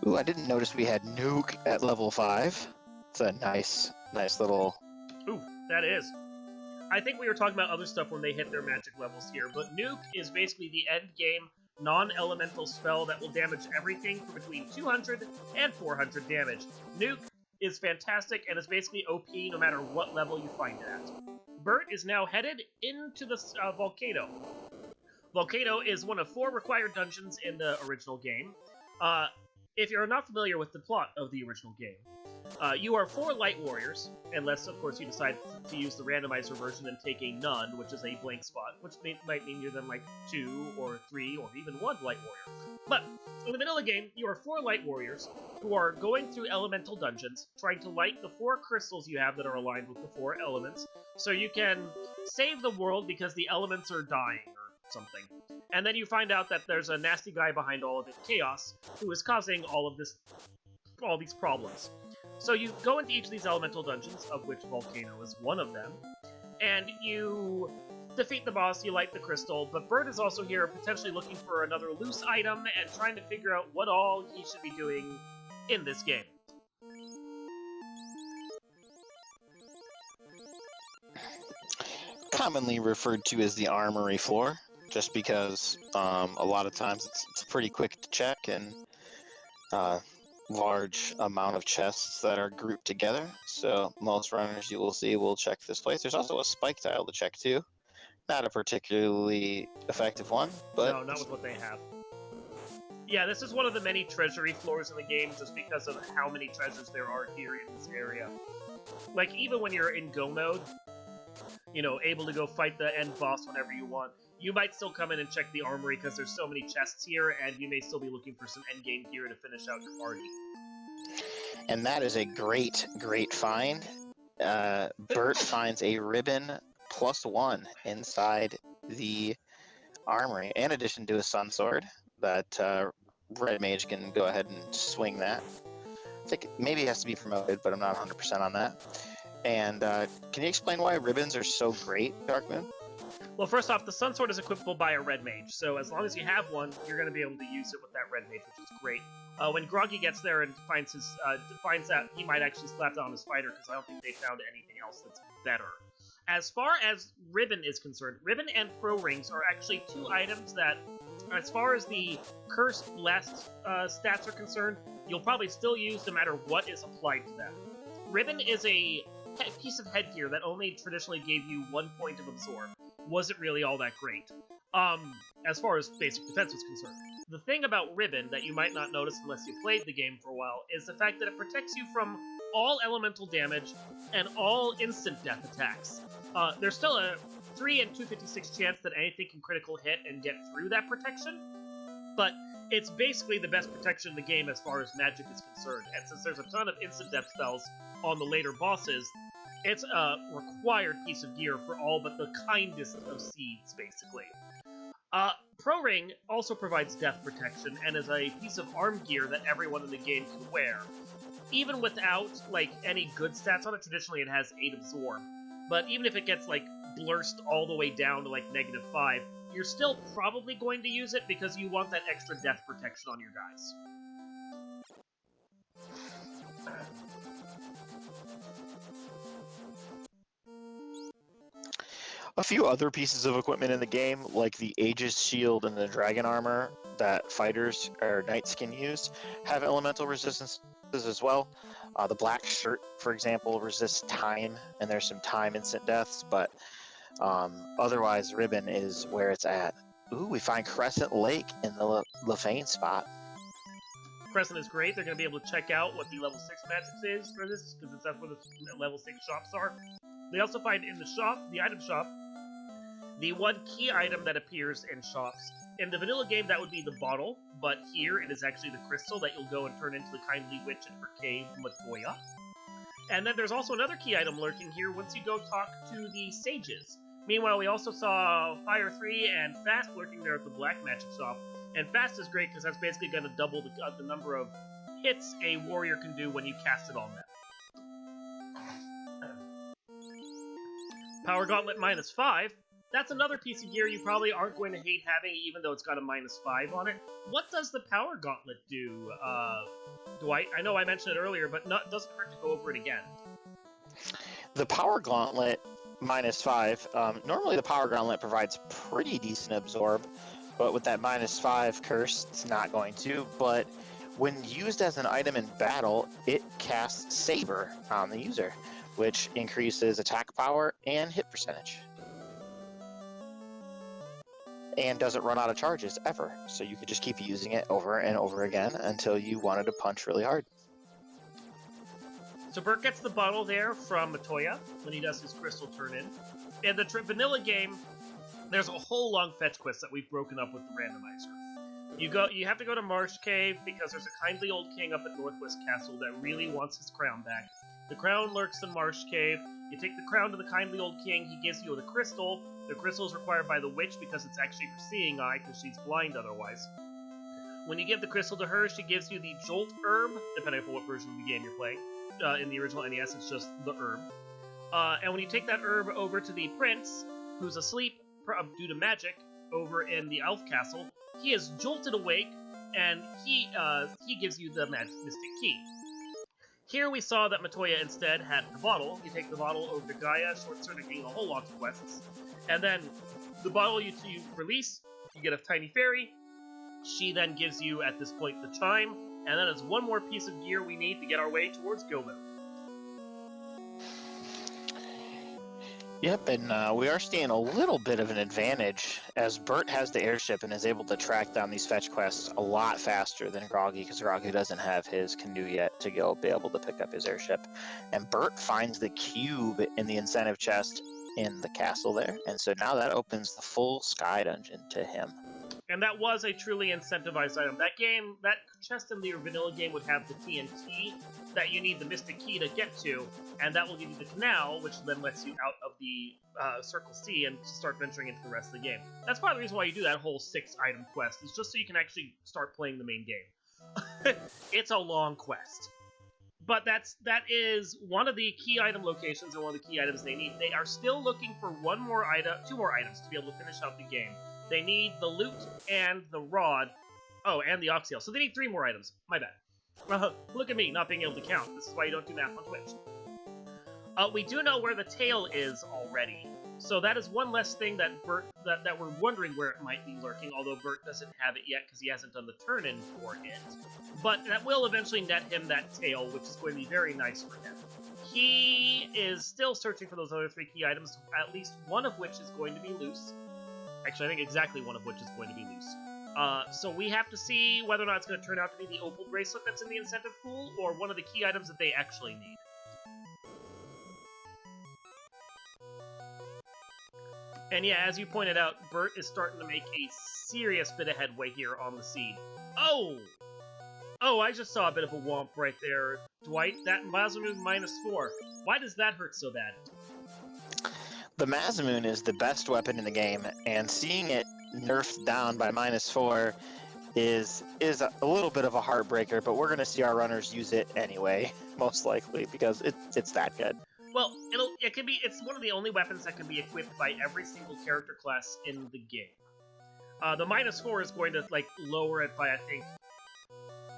Ooh, I didn't notice we had Nuke at level 5. It's a nice little... Ooh, that is. I think we were talking about other stuff when they hit their magic levels here, but Nuke is basically the end game non-elemental spell that will damage everything for between 200 and 400 damage. Nuke is fantastic and is basically OP no matter what level you find it at. Bert is now headed into the volcano. Volcano is one of 4 required dungeons in the original game. If you're not familiar with the plot of the original game, you are 4 light warriors, unless, of course, you decide to use the randomizer version and take a none, which is a blank spot, which might mean you're then like 2 or 3 or even 1 light warrior. But in the middle of the game, you are 4 light warriors who are going through elemental dungeons, trying to light the 4 crystals you have that are aligned with the 4 elements, so you can save the world because the elements are dying or something. And then you find out that there's a nasty guy behind all of it, Chaos, who is causing all these problems. So you go into each of these elemental dungeons, of which Volcano is one of them, and you defeat the boss, you light the crystal, but Bert is also here potentially looking for another loose item and trying to figure out what all he should be doing in this game. Commonly referred to as the armory floor, just because a lot of times it's pretty quick to check and large amount of chests that are grouped together. So most runners you will see will check this place. There's also a spike tile to check too. Not a particularly effective one, but... No, not with what they have. Yeah, this is one of the many treasury floors in the game just because of how many treasures there are here in this area. Like, even when you're in go mode, you know, able to go fight the end boss whenever you want, you might still come in and check the armory because there's so many chests here, and you may still be looking for some endgame gear to finish out your party. And that is a great find. Bert finds a ribbon +1 inside the armory, in addition to a sun sword that Red Mage can go ahead and swing that. I think maybe it has to be promoted, but I'm not 100% on that. And can you explain why ribbons are so great, Darkmoon? Well, first off, the Sun Sword is equipable by a Red Mage, so as long as you have one, you're going to be able to use it with that Red Mage, which is great. When Groggy gets there and finds that he might actually slap down his fighter, because I don't think they found anything else that's better. As far as Ribbon is concerned, Ribbon and Pro Rings are actually 2 items that, as far as the Cursed Blessed stats are concerned, you'll probably still use no matter what is applied to them. Ribbon is a piece of headgear that only traditionally gave you 1 point of Absorb. Wasn't really all that great, as far as basic defense was concerned. The thing about Ribbon that you might not notice unless you played the game for a while is the fact that it protects you from all elemental damage and all instant death attacks. There's still a 3 in 256 chance that anything can critical hit and get through that protection, but it's basically the best protection in the game as far as magic is concerned. And since there's a ton of instant death spells on the later bosses, it's a required piece of gear for all but the kindest of seeds, basically. Pro Ring also provides death protection and is a piece of arm gear that everyone in the game can wear. Even without, like, any good stats on it, traditionally it has 8 Absorb. But even if it gets, like, blurst all the way down to, like, -5, you're still probably going to use it because you want that extra death protection on your guys. A few other pieces of equipment in the game, like the Aegis shield and the dragon armor that fighters or knights can use, have elemental resistances as well. The black shirt, for example, resists time, and there's some time instant deaths, but otherwise, Ribbon is where it's at. Ooh, we find Crescent Lake in the Lefane spot. Crescent is great. They're going to be able to check out what the level 6 magic is for this, because that's where the level 6 shops are. They also find in the shop, the item shop, the one key item that appears in shops. In the vanilla game, that would be the bottle, but here it is actually the crystal that you'll go and turn into the kindly witch in her cave, Matoya. And then there's also another key item lurking here once you go talk to the sages. Meanwhile, we also saw Fire 3 and Fast lurking there at the black magic shop. And Fast is great because that's basically going to double the number of hits a warrior can do when you cast it on them. Power Gauntlet -5. That's another piece of gear you probably aren't going to hate having, even though it's got a -5 on it. What does the Power Gauntlet do? I know I mentioned it earlier, but it doesn't hurt to go over it again. The Power Gauntlet -5. Normally, the Power Gauntlet provides pretty decent absorb, but with that -5 curse, it's not going to. But when used as an item in battle, it casts Saber on the user, which increases attack power and hit percentage. And doesn't run out of charges ever, so you could just keep using it over and over again until you wanted to punch really hard. So Burt gets the bottle there from Matoya when he does his crystal turn-in. In the vanilla game, there's a whole long fetch quest that we've broken up with the randomizer. You have to go to Marsh Cave because there's a kindly old king up at Northwest Castle that really wants his crown back. The crown lurks in Marsh Cave. You take the crown to the kindly old king, he gives you the crystal. The crystal is required by the witch because it's actually her seeing eye because she's blind otherwise. When you give the crystal to her, she gives you the Jolt herb, depending on what version of the game you're playing. In the original NES, it's just the herb. And when you take that herb over to the prince, who's asleep due to magic, over in the elf castle, he is jolted awake, and he gives you the mystic key. Here we saw that Matoya instead had the bottle. You take the bottle over to Gaia, short-circuiting a whole lot of quests. And then the bottle you release, you get a tiny fairy. She then gives you, at this point, the chime. And that is one more piece of gear we need to get our way towards Go Mode. Yep, and we are seeing a little bit of an advantage as Burt has the airship and is able to track down these fetch quests a lot faster than Groggy, because Groggy doesn't have his canoe yet to be able to pick up his airship. And Burt finds the cube in the incentive chest in the castle there, and so now that opens the full sky dungeon to him. And that was a truly incentivized item. That chest in the vanilla game would have the TNT that you need the Mystic Key to get to, and that will give you the canal, which then lets you out of the Circle C and start venturing into the rest of the game. That's part of the reason why you do that whole 6-item quest, is just so you can actually start playing the main game. It's a long quest. But that is one of the key item locations and one of the key items they need. They are still looking for two more items to be able to finish out the game. They need the loot and the rod. Oh, and the oxyl. So they need 3 more items. My bad. Look at me not being able to count. This is why you don't do math on Twitch. We do know where the tail is already. So that is one less thing that that we're wondering where it might be lurking, although Burt doesn't have it yet because he hasn't done the turn-in for it. But that will eventually net him that tail, which is going to be very nice for him. He is still searching for those other 3 key items, at least one of which is going to be loose. Actually, I think exactly one of which is going to be loose. So we have to see whether or not it's going to turn out to be the opal bracelet that's in the incentive pool, or one of the key items that they actually need. And yeah, as you pointed out, Burt is starting to make a serious bit of headway here on the seed. Oh! Oh, I just saw a bit of a womp right there, Dwight. That Masamune -4. Why does that hurt so bad? The Masamune is the best weapon in the game, and seeing it nerfed down by -4 is a little bit of a heartbreaker, but we're going to see our runners use it anyway, most likely, because it's that good. Well, it's one of the only weapons that can be equipped by every single character class in the game. The -4 is going to like lower it by, I think.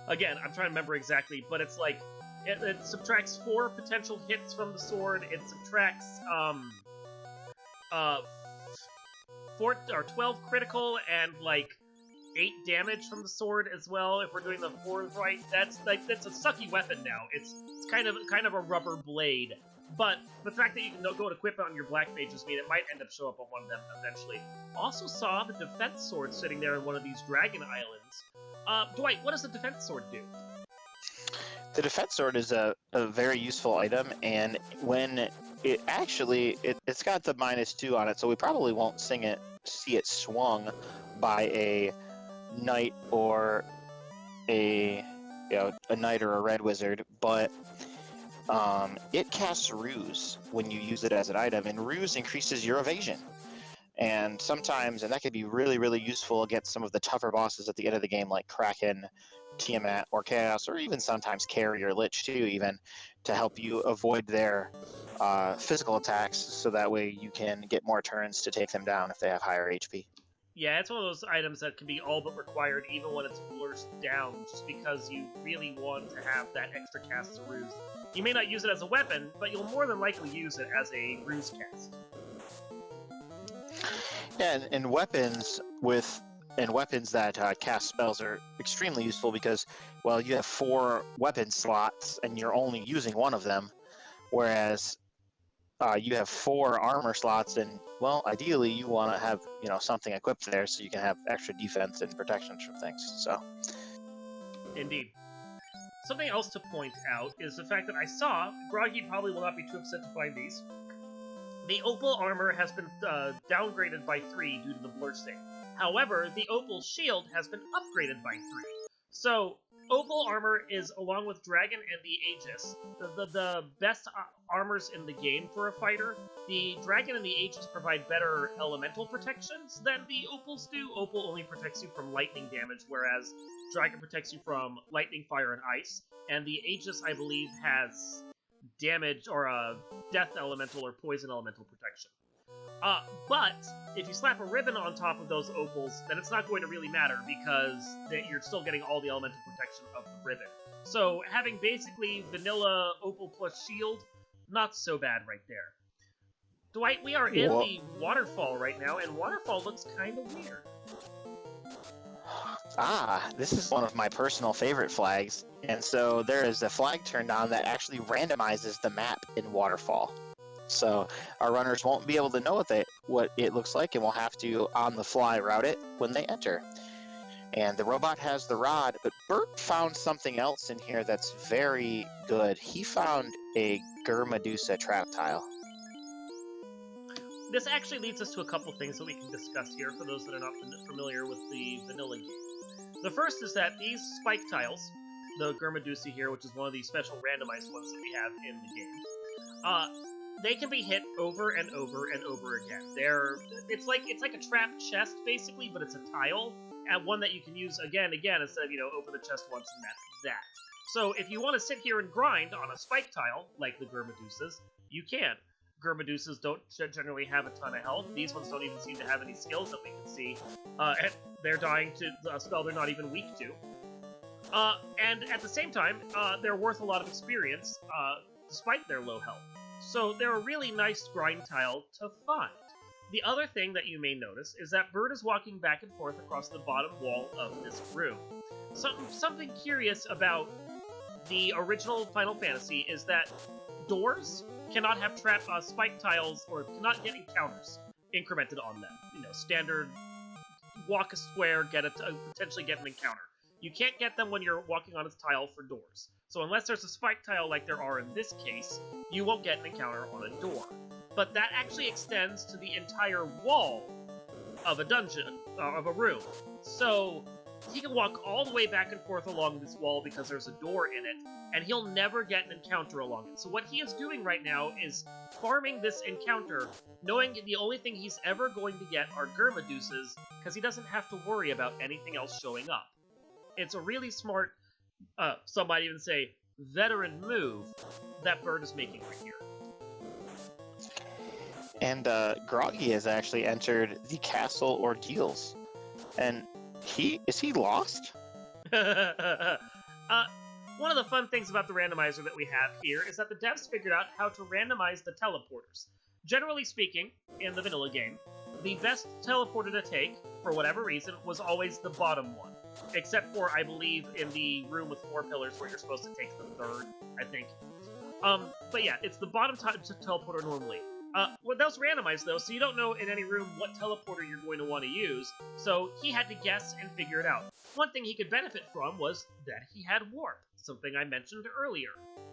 Again, I'm trying to remember exactly, but it's like it subtracts 4 potential hits from the sword. It subtracts 12 critical and like 8 damage from the sword as well. If we're doing the 4 right, that's a sucky weapon now. It's kind of a rubber blade. But the fact that you can go and equip it on your Black Mages mean it might end up show up on one of them eventually. Also saw the defense sword sitting there in one of these dragon islands. Dwight, what does the defense sword do? The defense sword is a very useful item, and when it's got the -2 on it, so we probably won't see it swung by a knight or a knight or a red wizard, but it casts Ruse when you use it as an item, and Ruse increases your evasion. And that could be really, really useful against some of the tougher bosses at the end of the game, like Kraken, Tiamat, or Chaos, or even sometimes Carry or Lich too, even, to help you avoid their physical attacks, so that way you can get more turns to take them down if they have higher HP. Yeah, it's one of those items that can be all but required even when it's blurst down, just because you really want to have that extra cast of Ruse. You may not use it as a weapon, but you'll more than likely use it as a Ruse cast. Yeah, and weapons that cast spells are extremely useful because, well, you have 4 weapon slots and you're only using one of them, whereas you have 4 armor slots, and, well, ideally you want to have something equipped there so you can have extra defense and protection from things. So, indeed. Something else to point out is the fact that I saw, Groggy probably will not be too upset to find these, the Opal armor has been downgraded by 3 due to the blur state. However, the Opal shield has been upgraded by 3. So, Opal armor is, along with Dragon and the Aegis, the best armors in the game for a fighter. The Dragon and the Aegis provide better elemental protections than the Opals do. Opal only protects you from lightning damage, whereas Dragon protects you from lightning, fire, and ice. And the Aegis, I believe, has damage or a death elemental or poison elemental protection. But if you slap a ribbon on top of those opals, then it's not going to really matter because you're still getting all the elemental protection of the ribbon. So having basically vanilla opal plus shield, not so bad right there. Dwight, we are in the waterfall right now, and waterfall looks kind of weird. This is one of my personal favorite flags, and so there is a flag turned on that actually randomizes the map in Waterfall. So our runners won't be able to know what it looks like, and will have to on-the-fly route it when they enter. And the robot has the rod, but Burt found something else in here that's very good. He found a Gurmedusa trap tile. This actually leads us to a couple things that we can discuss here for those that are not familiar with the vanilla game. The first is that these spike tiles, the Gurmedusa here, which is one of these special randomized ones that we have in the game, they can be hit over and over and over again. It's like a trapped chest basically, but it's a tile, and one that you can use again instead of open the chest once and that's that. So if you want to sit here and grind on a spike tile like the Gurmedusas, you can. Gurmedusas don't generally have a ton of health. These ones don't even seem to have any skills that we can see. And they're dying to a spell they're not even weak to. And at the same time, they're worth a lot of experience, despite their low health. So they're a really nice grind tile to find. The other thing that you may notice is that Burt is walking back and forth across the bottom wall of this room. Something curious about the original Final Fantasy is that doors cannot have spike tiles or cannot get encounters incremented on them. Standard walk a square, potentially get an encounter. You can't get them when you're walking on a tile for doors. So unless there's a spike tile like there are in this case, you won't get an encounter on a door. But that actually extends to the entire wall of a dungeon, of a room. So he can walk all the way back and forth along this wall because there's a door in it, and he'll never get an encounter along it. So what he is doing right now is farming this encounter, knowing the only thing he's ever going to get are Germaduces, because he doesn't have to worry about anything else showing up. It's a really smart, some might even say, veteran move that Burt is making right here. And Groggy has actually entered the Castle Ordeals. And is he lost? One of the fun things about the randomizer that we have here is that the devs figured out how to randomize the teleporters. Generally speaking, in the vanilla game, the best teleporter to take, for whatever reason, was always the bottom one. Except for, I believe, in the room with 4 pillars where you're supposed to take the third, I think. But yeah, it's the bottom teleporter normally. Well, that was randomized, though, so you don't know in any room what teleporter you're going to want to use, so he had to guess and figure it out. One thing he could benefit from was that he had Warp, something I mentioned earlier.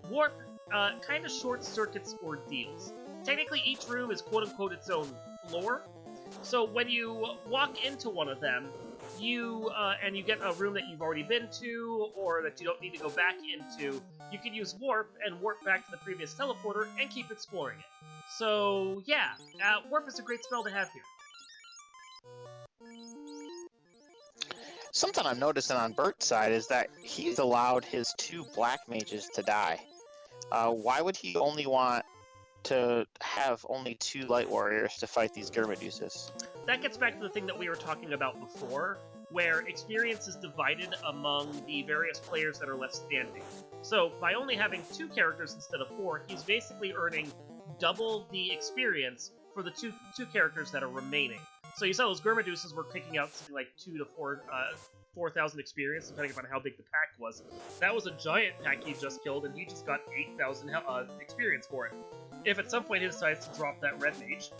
Warp kind of short-circuits ordeals. Technically, each room is quote-unquote its own floor, so when you walk into one of them, and you get a room that you've already been to, or that you don't need to go back into, you can use Warp and warp back to the previous teleporter and keep exploring it. So, yeah, Warp is a great spell to have here. Something I'm noticing on Burt's side is that he's allowed his 2 black mages to die. Why would he only want to have only 2 light warriors to fight these Germaduces? That gets back to the thing that we were talking about before, where experience is divided among the various players that are left standing. So, by only having 2 characters instead of 4, he's basically earning double the experience for the two characters that are remaining. So you saw those Germaduces were kicking out something like 2 to 4,000 experience, depending upon how big the pack was. That was a giant pack he just killed, and he just got 8,000 experience for it. If at some point he decides to drop that red mage,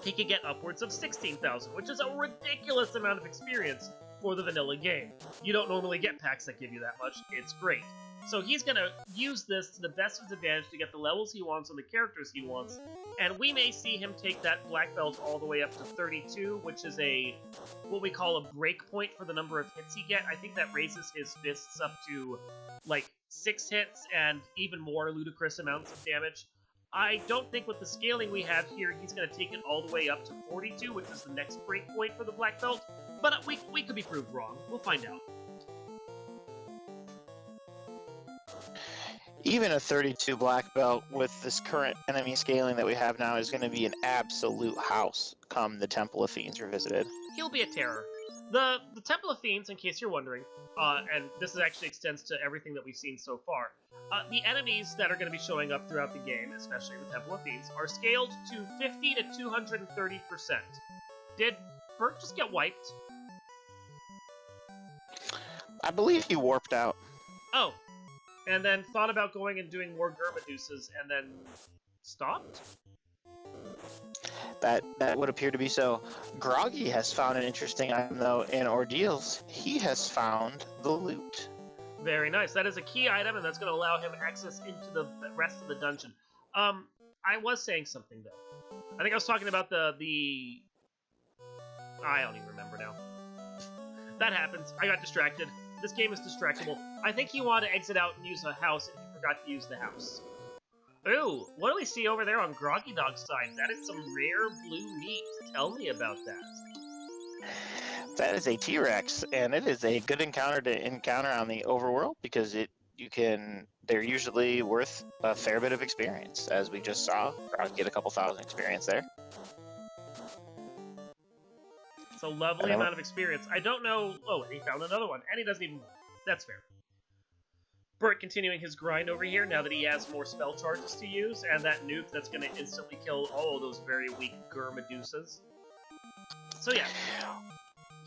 he could get upwards of 16,000, which is a ridiculous amount of experience for the vanilla game. You don't normally get packs that give you that much. It's great. So he's going to use this to the best of his advantage to get the levels he wants on the characters he wants, and we may see him take that black belt all the way up to 32, which is what we call a break point for the number of hits he get. I think that raises his fists up to, like, 6 hits and even more ludicrous amounts of damage. I don't think with the scaling we have here, he's going to take it all the way up to 42, which is the next break point for the black belt, but we could be proved wrong. We'll find out. Even a 32 black belt with this current enemy scaling that we have now is going to be an absolute house come the Temple of Fiends are visited. He'll be a terror. The Temple of Fiends, in case you're wondering, and this actually extends to everything that we've seen so far, the enemies that are going to be showing up throughout the game, especially the Temple of Fiends, are scaled to 50 to 230%. Did Burt just get wiped? I believe he warped out. Oh. And then thought about going and doing more Germaduces, and then stopped? That would appear to be so. Groggy has found an interesting item, though, in Ordeals. He has found the loot. Very nice. That is a key item, and that's going to allow him access into the rest of the dungeon. I was saying something, though. I think I was talking about the... I don't even remember now. That happens. I got distracted. This game is distractible. I think he wanted to exit out and use a house, and he forgot to use the house. Ooh, what do we see over there on Groggydog's side? That is some rare blue meat. Tell me about that. That is a T-Rex, and it is a good encounter to encounter on the overworld because they're usually worth a fair bit of experience, as we just saw. Groggy get a couple thousand experience there. It's a lovely amount of experience. I don't know... Oh, and he found another one, and he doesn't even... That's fair. Burt continuing his grind over here now that he has more spell charges to use, and that nuke that's going to instantly kill all of those very weak Germaduces. So yeah,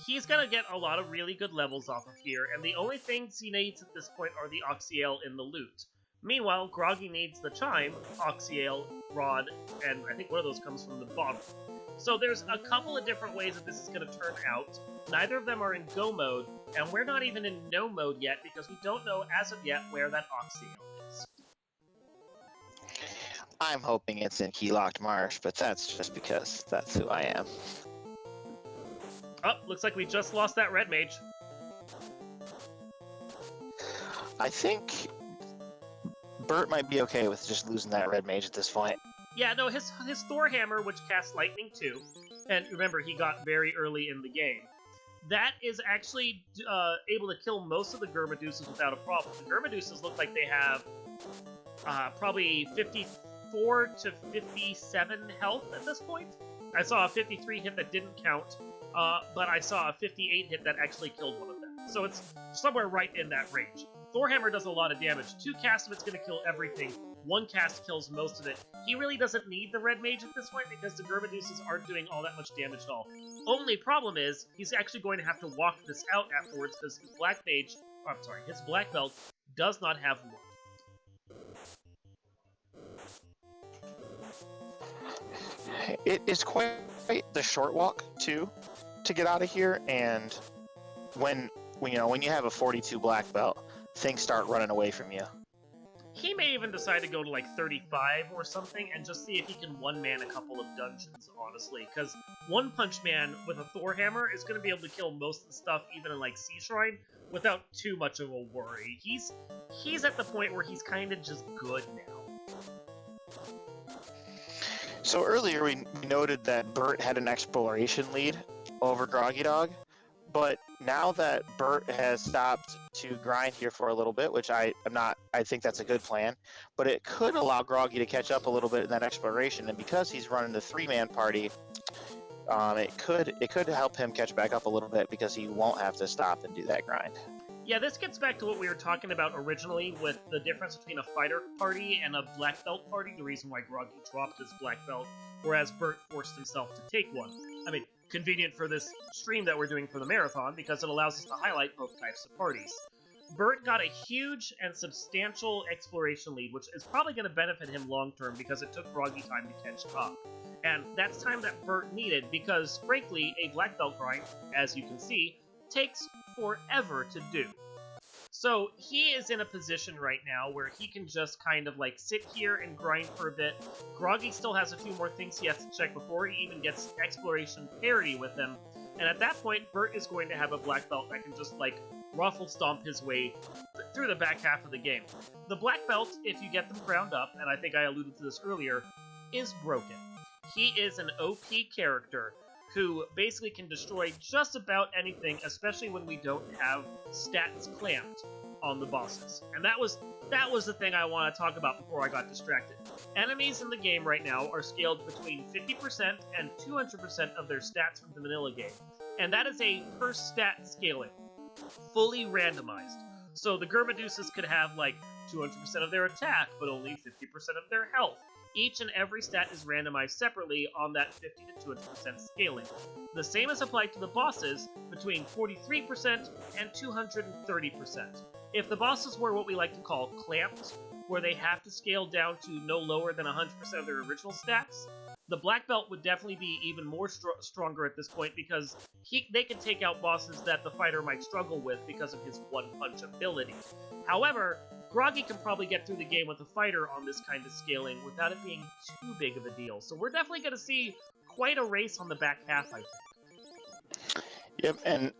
he's going to get a lot of really good levels off of here, and the only things he needs at this point are the Oxyale in the loot. Meanwhile, Groggy needs the Chime, Oxyale, Rod, and I think one of those comes from the bottle. So there's a couple of different ways that this is going to turn out. Neither of them are in go mode, and we're not even in no mode yet because we don't know as of yet where that Oxyale is. I'm hoping it's in Keylocked Marsh, but that's just because that's who I am. Oh, looks like we just lost that red mage. I think Burt might be okay with just losing that red mage at this point. Yeah, no, his Thor hammer, which casts lightning too, and remember he got very early in the game. That is actually able to kill most of the Gurmaduces without a problem. The Gurmaduces look like they have probably 54 to 57 health at this point. I saw a 53 hit that didn't count, but I saw a 58 hit that actually killed one of them. So it's somewhere right in that range. Thorhammer does a lot of damage. 2 casts of it's going to kill everything. 1 cast kills most of it. He really doesn't need the red mage at this point because the Gurmaduces aren't doing all that much damage at all. Only problem is he's actually going to have to walk this out afterwards because his black mage, his black belt does not have one. It is quite the short walk too to get out of here, and when you have a 42 black belt, things start running away from you. He may even decide to go to like 35 or something and just see if he can one-man a couple of dungeons, honestly. Because One Punch Man with a Thor hammer is going to be able to kill most of the stuff, even in like Sea Shrine, without too much of a worry. He's at the point where he's kind of just good now. So earlier we noted that Burt had an exploration lead over Groggydog, but now that Burt has stopped to grind here for a little bit, which I think that's a good plan, but it could allow Groggy to catch up a little bit in that exploration, and because he's running the 3-man party, it could help him catch back up a little bit because he won't have to stop and do that grind. Yeah, this gets back to what we were talking about originally with the difference between a fighter party and a black belt party, the reason why Groggy dropped his black belt, whereas Burt forced himself to take one. I mean, convenient for this stream that we're doing for the marathon because it allows us to highlight both types of parties. Burt got a huge and substantial exploration lead, which is probably going to benefit him long-term because it took Groggy time to catch up. And that's time that Burt needed because, frankly, a black belt grind, as you can see, takes forever to do. So he is in a position right now where he can just kind of like sit here and grind for a bit. Groggy still has a few more things he has to check before he even gets exploration parity with him. And at that point, Burt is going to have a black belt that can just like ruffle stomp his way through the back half of the game. The black belt, if you get them ground up, and I think I alluded to this earlier, is broken. He is an OP character who basically can destroy just about anything, especially when we don't have stats clamped on the bosses. And that was the thing I want to talk about before I got distracted. Enemies in the game right now are scaled between 50% and 200% of their stats from the vanilla game. And that is a per stat scaling, fully randomized. So the Gurmaduces could have like 200% of their attack, but only 50% of their health. Each and every stat is randomized separately on that 50 to 200% scaling. The same is applied to the bosses between 43% and 230%. If the bosses were what we like to call clamped, where they have to scale down to no lower than 100% of their original stats, the black belt would definitely be even more stronger at this point because they can take out bosses that the fighter might struggle with because of his one-punch ability. However, Groggy can probably get through the game with a fighter on this kind of scaling without it being too big of a deal. So we're definitely going to see quite a race on the back half, I think. Yep, and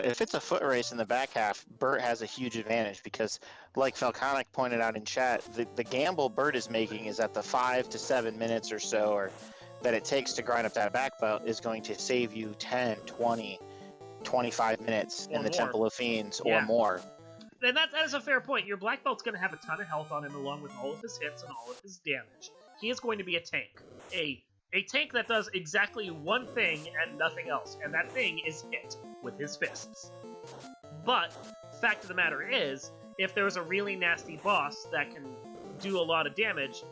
if it's a foot race in the back half, Burt has a huge advantage because, like Falconic pointed out in chat, the gamble Burt is making is that the 5 to 7 minutes or so or that it takes to grind up that back belt is going to save you 10, 20, 25 minutes in the Temple of Fiends or more. And that is a fair point. Your black belt's going to have a ton of health on him along with all of his hits and all of his damage. He is going to be a tank. A tank that does exactly one thing and nothing else, and that thing is hit with his fists. But, fact of the matter is, if there's a really nasty boss that can do a lot of damage,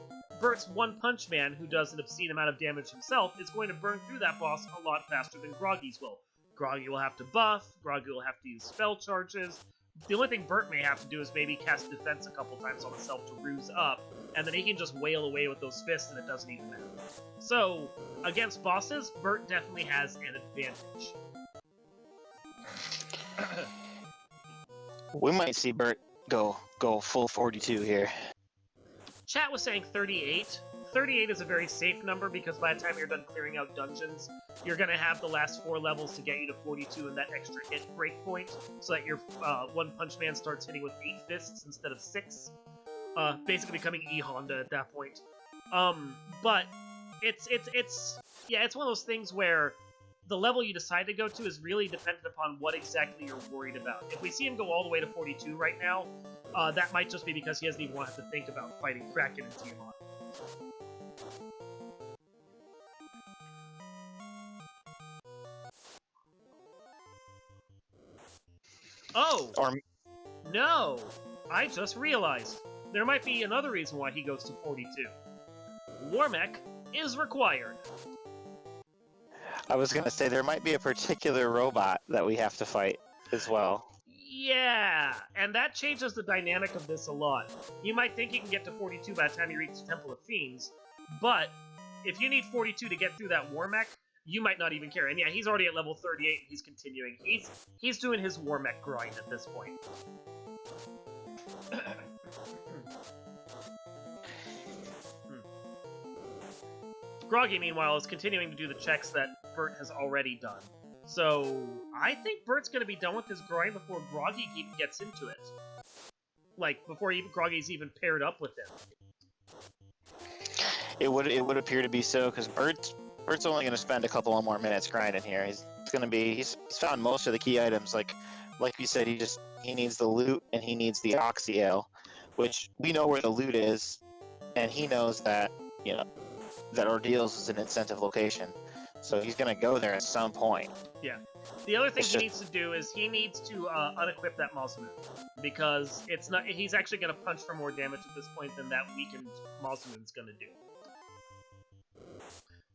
Burt's One Punch Man, who does an obscene amount of damage himself, is going to burn through that boss a lot faster than Groggy's will. Groggy will have to buff, Groggy will have to use spell charges. The only thing Burt may have to do is maybe cast defense a couple times on himself to ruse up, and then he can just wail away with those fists and it doesn't even matter. So, against bosses, Burt definitely has an advantage. We might see Burt go full 42 here. Chat was saying 38 38 is a very safe number because by the time you're done clearing out dungeons, you're going to have the last 4 levels to get you to 42 and that extra hit breakpoint, so that your One Punch Man starts hitting with 8 fists instead of 6. Basically becoming E-Honda at that point. But it's one of those things where the level you decide to go to is really dependent upon what exactly you're worried about. If we see him go all the way to 42 right now, that might just be because he doesn't even want to think about fighting Kraken and Tiamat. Oh! Or No! I just realized. There might be another reason why he goes to 42. Warmech is required. I was going to say there might be a particular robot that we have to fight as well. Yeah, and that changes the dynamic of this a lot. You might think you can get to 42 by the time you reach the Temple of Fiends, but if you need 42 to get through that Warmech, you might not even care. And yeah, he's already at level 38 and he's continuing. He's doing his Warmech grind at this point. Groggy, meanwhile, is continuing to do the checks that Burt has already done. So, I think Burt's going to be done with his grind before Groggy even gets into it. Like, before Groggy's even paired up with him. It would appear to be so, because Burt's only going to spend a couple of more minutes grinding here. He's found most of the key items. Like we said, he needs the loot and he needs the Oxy Ale, which we know where the loot is, and he knows that that Ordeals is an incentive location, so he's going to go there at some point. Yeah. The other thing he needs to do is he needs to unequip that Masamune, because he's actually going to punch for more damage at this point than that weakened Masamune's going to do.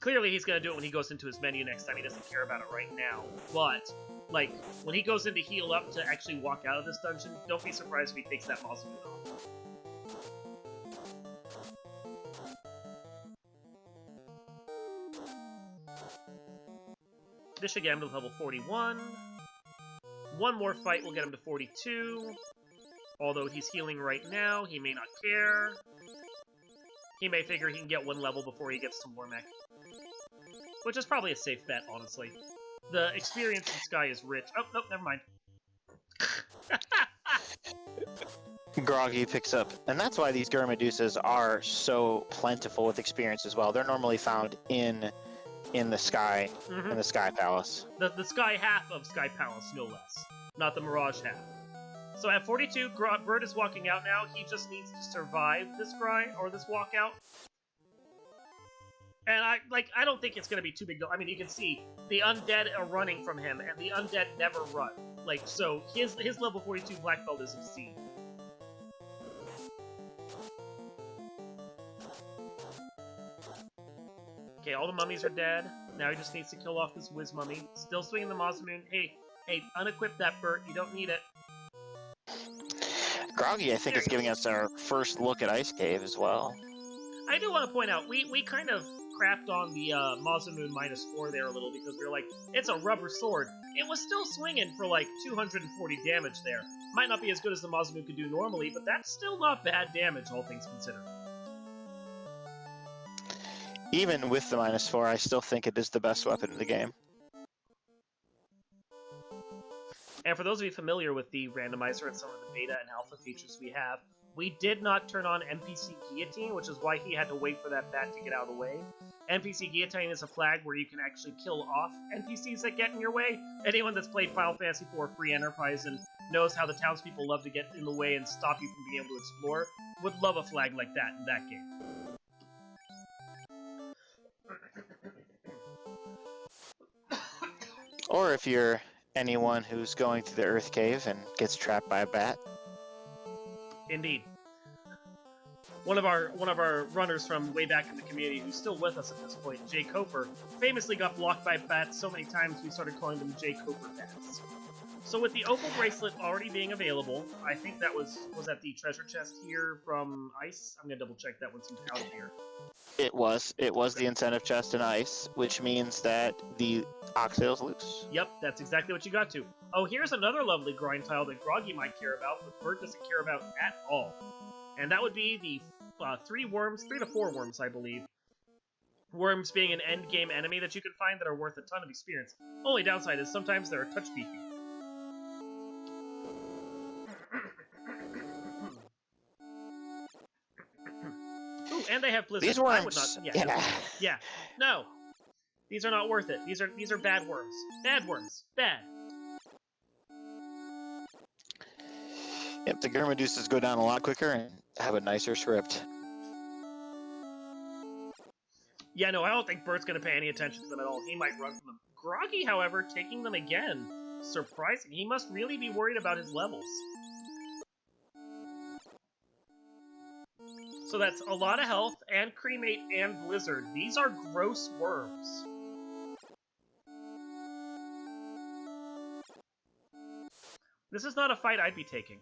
Clearly he's going to do it when he goes into his menu next time. He doesn't care about it right now, but like when he goes in to heal up to actually walk out of this dungeon, don't be surprised if he takes that Masamune off. This should get him to level 41. One more fight will get him to 42. Although he's healing right now, he may not care. He may figure he can get 1 level before he gets to Warmech. Which is probably a safe bet, honestly. The experience in Sky is rich. Oh, nope, never mind. Groggy picks up, and that's why these Gurmedusas are so plentiful with experience as well. They're normally found in the Sky, in the Sky Palace. The Sky half of Sky Palace, no less. Not the Mirage half. So at 42, Burt is walking out now. He just needs to survive this grind, or this walkout. And I don't think it's going to be too big. I mean, you can see the undead are running from him, and the undead never run. Like, so his level 42 black belt is obscene. Okay, all the mummies are dead. Now he just needs to kill off this Wiz mummy. Still swinging the Masamune. Hey, unequip that, Burt. You don't need it. Groggy, I think, is giving us our first look at Ice Cave as well. I do want to point out, we kind of crapped on the Masamune -4 there a little because we were like, it's a rubber sword. It was still swinging for like 240 damage there. Might not be as good as the Masamune could do normally, but that's still not bad damage, all things considered. Even with the -4, I still think it is the best weapon in the game. And for those of you familiar with the randomizer and some of the beta and alpha features we did not turn on NPC Guillotine, which is why he had to wait for that bat to get out of the way. NPC Guillotine is a flag where you can actually kill off NPCs that get in your way. Anyone that's played Final Fantasy IV Free Enterprise and knows how the townspeople love to get in the way and stop you from being able to explore would love a flag like that in that game. Or if you're anyone who's going through the Earth Cave and gets trapped by a bat. Indeed. One of our runners from way back in the community, who's still with us at this point, Jay Coper, famously got blocked by bats so many times we started calling them Jay Coper bats. So with the Opal Bracelet already being available, I think that was that the treasure chest here from Ice? I'm gonna double check that once he's out of here. It was the incentive chest in Ice, which means that the Oxale's loose. Yep, that's exactly what you got to. Oh, here's another lovely grind tile that Groggy might care about, but Burt doesn't care about at all. And that would be the 3 worms, 3 to 4 worms, I believe. Worms being an end-game enemy that you can find that are worth a ton of experience. Only downside is sometimes they're a touch beefy. Ooh, and they have blizzard. These worms, I would not. Yeah. No, these are not worth it. These are bad worms. Bad worms. Bad. Yep, the Germaduces go down a lot quicker and have a nicer script. Yeah, no, I don't think Bert's going to pay any attention to them at all. He might run from them. Groggy, however, taking them again. Surprising. He must really be worried about his levels. So that's a lot of health, and Cremate, and Blizzard. These are gross worms. This is not a fight I'd be taking.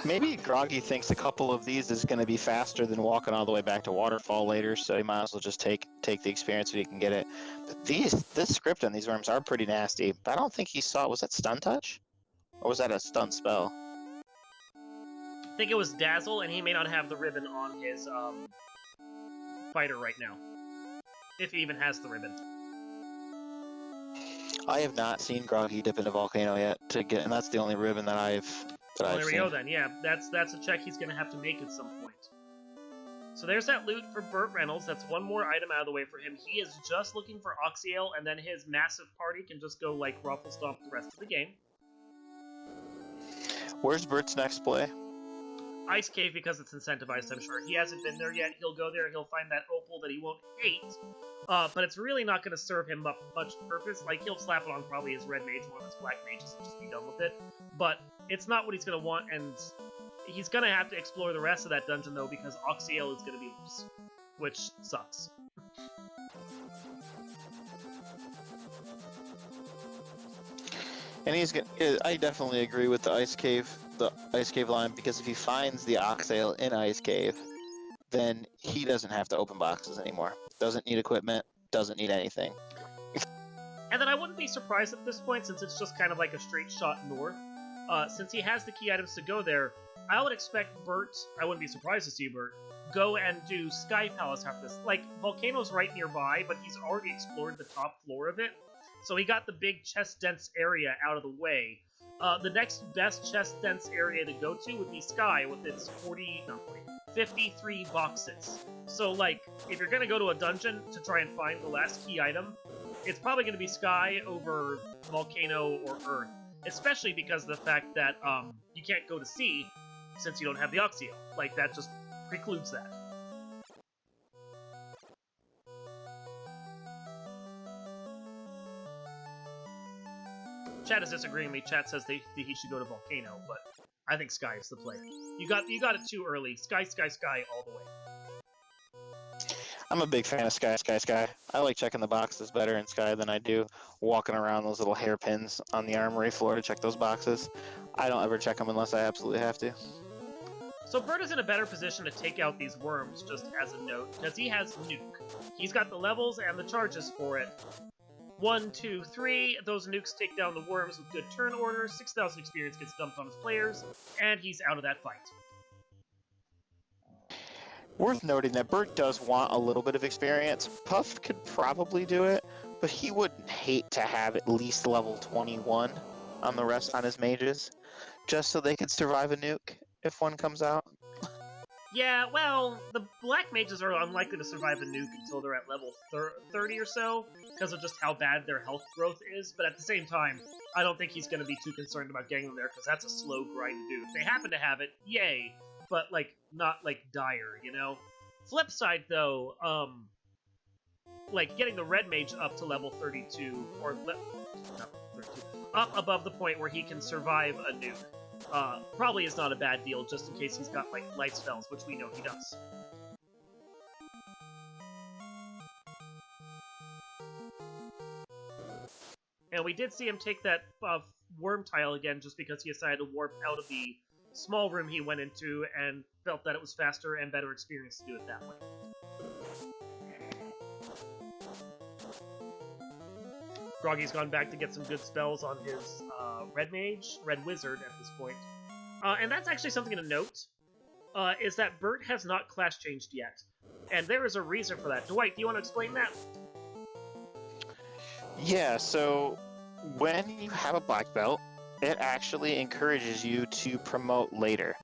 Maybe Groggy thinks a couple of these is going to be faster than walking all the way back to Waterfall later, so he might as well just take the experience so he can get it. But this script on these worms are pretty nasty. But I don't think he saw. Was that Stun Touch? Or was that a stunt spell? I think it was Dazzle, and he may not have the ribbon on his fighter right now. If he even has the ribbon. I have not seen Groggy dip into Volcano yet and that's the only ribbon that I've seen. There we go then. Yeah, that's a check he's going to have to make at some point. So there's that loot for BurtReynoldz. That's one more item out of the way for him. He is just looking for Oxyale, and then his massive party can just go like Ruffle Stomp the rest of the game. Where's Bert's next play? Ice Cave, because it's incentivized, I'm sure. He hasn't been there yet. He'll go there, he'll find that opal that he won't hate. But it's really not going to serve him up much purpose. Like, he'll slap it on probably his red mage, one of his black mages, and just be done with it. But it's not what he's going to want, and he's going to have to explore the rest of that dungeon, though, because Oxyale is going to be loose. Which sucks. And I definitely agree with the Ice Cave line, because if he finds the Oxale in Ice Cave, then he doesn't have to open boxes anymore. Doesn't need equipment, doesn't need anything. And then I wouldn't be surprised at this point, since it's just kind of like a straight shot north. Since he has the key items to go there, I would expect Bert, I wouldn't be surprised to see Bert, go and do Sky Palace after this. Like, Volcano's right nearby, but he's already explored the top floor of it. So he got the big chest-dense area out of the way. The next best chest-dense area to go to would be Sky, with its 53 boxes. So, like, if you're going to go to a dungeon to try and find the last key item, it's probably going to be Sky over Volcano or Earth. Especially because of the fact that you can't go to Sea since you don't have the Oxyale. Like, that just precludes that. Chat is disagreeing with me. Chat says he should go to Volcano, but I think Sky is the play. You got it too early. Sky all the way. I'm a big fan of Sky. I like checking the boxes better in Sky than I do walking around those little hairpins on the armory floor to check those boxes. I don't ever check them unless I absolutely have to. So Bert is in a better position to take out these worms, just as a note, because he has Nuke. He's got the levels and the charges for it. 1, 2, 3, those nukes take down the worms with good turn order, 6,000 experience gets dumped on his players, and he's out of that fight. Worth noting that Bert does want a little bit of experience. Puff could probably do it, but he wouldn't hate to have at least level 21 on his mages, just so they could survive a nuke if one comes out. Yeah, well, the black mages are unlikely to survive a nuke until they're at level 30 or so, because of just how bad their health growth is, but at the same time, I don't think he's going to be too concerned about getting them there, because that's a slow grind to do. If they happen to have it, yay, but, like, not, like, dire, you know? Flip side, though, like, getting the red mage up to level 32, or, not 32, up above the point where he can survive a nuke, probably is not a bad deal, just in case he's got, like, life spells, which we know he does. And we did see him take that worm tile again, just because he decided to warp out of the small room he went into and felt that it was faster and better experience to do it that way. Groggy's gone back to get some good spells on his red mage, red wizard at this point. And that's actually something to note, is that Burt has not class changed yet. And there is a reason for that. Dwight, do you want to explain that? Yeah, so when you have a black belt, it actually encourages you to promote later